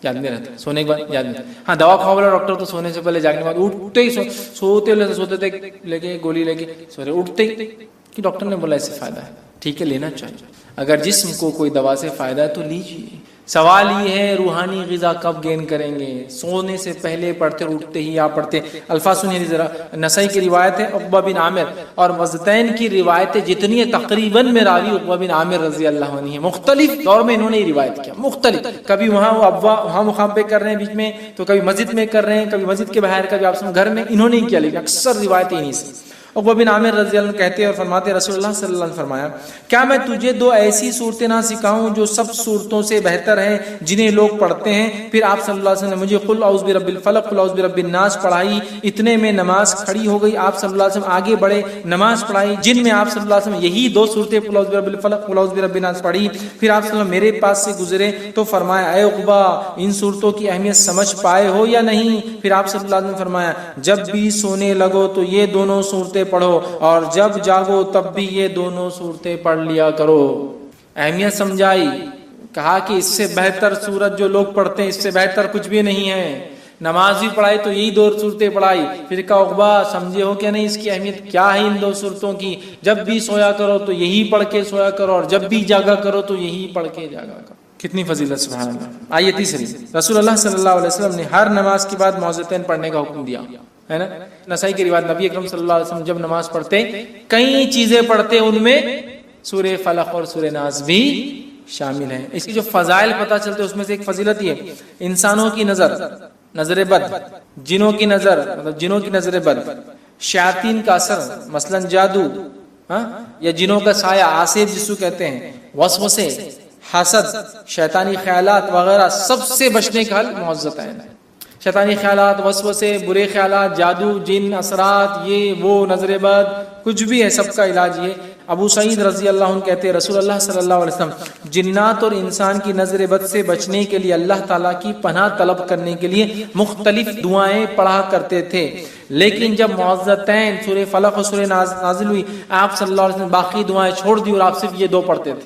یاد نہیں رہتا، سونے کے بعد یاد نہیں. ہاں دوا کھاؤ والا ڈاکٹر تو سونے سے پہلے جاگنے کے بعد اٹھتے ہی سوتے تھے لے کے گولی لے کے سوتے اٹھتے ہی کہ ڈاکٹر نے بولا اس سے فائدہ ہے. ٹھیک ہے، لینا چاہیے. اگر جسم کو کوئی دوا سے فائدہ ہے تو لیجیے. سوال یہ ہے روحانی غذا کب گین کریں گے؟ سونے سے پہلے پڑھتے اٹھتے ہی آپ پڑھتے. الفاظ سنیے ذرا. نسائی کی روایت ہے عقبہ بن عامر، اور معوذتین کی روایتیں جتنی ہیں تقریباً میں راوی عقبہ بن عامر رضی اللہ عنہ ہیں. مختلف دور میں انہوں نے روایت کیا، مختلف. کبھی وہاں مقام پہ کر رہے ہیں بیچ میں، تو کبھی مسجد میں کر رہے ہیں، کبھی مسجد کے باہر، کبھی آپ گھر میں. انہوں نے کیا، لیکن اکثر روایتیں انہی سے. عقبہ بن عامر رضی اللہ عنہ کہتے اور فرماتے رسول اللہ صلی اللہ علیہ وسلم فرمایا کیا میں تجھے دو ایسی صورتیں نہ سکھاؤں جو سب صورتوں سے بہتر ہیں جنہیں لوگ پڑھتے ہیں؟ پھر آپ صلی اللہ علیہ وسلم نے مجھے قل اعوذ برب الفلق، قل اعوذ برب الناس پڑھائی. اتنے میں نماز کھڑی ہو گئی. آپ صلی اللہ علیہ وسلم آگے بڑھے، نماز پڑھائی جن میں آپ صلی اللہ علیہ وسلم یہی دو صورتیں قل اعوذ برب الفلق، قل اعوذ برب الناس پڑھی. پھر آپ صلی اللہ علیہ وسلم میرے پاس سے گزرے تو فرمایا اے عقبہ ان صورتوں کی اہمیت سمجھ پائے ہو یا نہیں؟ پھر آپ صلی اللہ علیہ وسلم نے فرمایا جب بھی سونے لگو تو یہ دونوں صورتیں پڑھو اور جب جاگو تب بھی یہ دونوں صورتیں پڑھ لیا کرو. اہمیت سمجھائی. کہا کہ اس سے بہتر صورت جو لوگ پڑھتے ہیں اس سے بہتر کچھ بھی نہیں ہے. نماز بھی پڑھائی تو یہی دو صورتیں پڑھائی. پھر کہا عقبہ سمجھے ہو کیا نہیں اس کی اہمیت کیا ہے ان دو صورتوں کی؟ جب بھی سویا کرو تو یہی پڑھ کے سویا کرو اور جب بھی جاگا کرو تو یہی پڑھ کے جاگا کرو. کتنی فضیلت، سبحان اللہ. آئیے تیسری. رسول اللہ صلی اللہ علیہ وسلم نے ہر نماز کے بعد معوذتین پڑھنے کا حکم دیا ہے نا. نسائی کی روایت نبی اکرم صلی اللہ علیہ وسلم جب نماز پڑھتے کئی چیزیں پڑھتے، ان میں سورہ فلق اور سورہ ناس بھی شامل ہیں. اس کی جو فضائل پتہ چلتے اس میں سے ایک فضیلت یہ انسانوں کی نظر بد، جنوں کی نظر مطلب جنوں کی نظر بد، شیاطین کا اثر مثلا جادو یا جنوں کا سایہ آسیب جسو کہتے ہیں، وسوسے، حسد، شیطانی خیالات وغیرہ سب سے بچنے کا حل معوذتین ہے. شیطانی خیالات، وسوسے، برے خیالات، جادو، جن، اثرات، یہ وہ، نظر بد، کچھ بھی ہے، سب کا علاج یہ. ابو سعید رضی اللہ عنہ کہتے ہیں رسول اللہ صلی اللہ علیہ وسلم جنات اور انسان کی نظر بد سے بچنے کے لیے اللہ تعالیٰ کی پناہ طلب کرنے کے لیے مختلف دعائیں پڑھا کرتے تھے. لیکن جب معوذتین سورہ فلق اور سورہ ناس نازل ہوئی آپ صلی اللہ علیہ وسلم باقی دعائیں چھوڑ دی اور آپ صرف یہ دو پڑھتے تھے.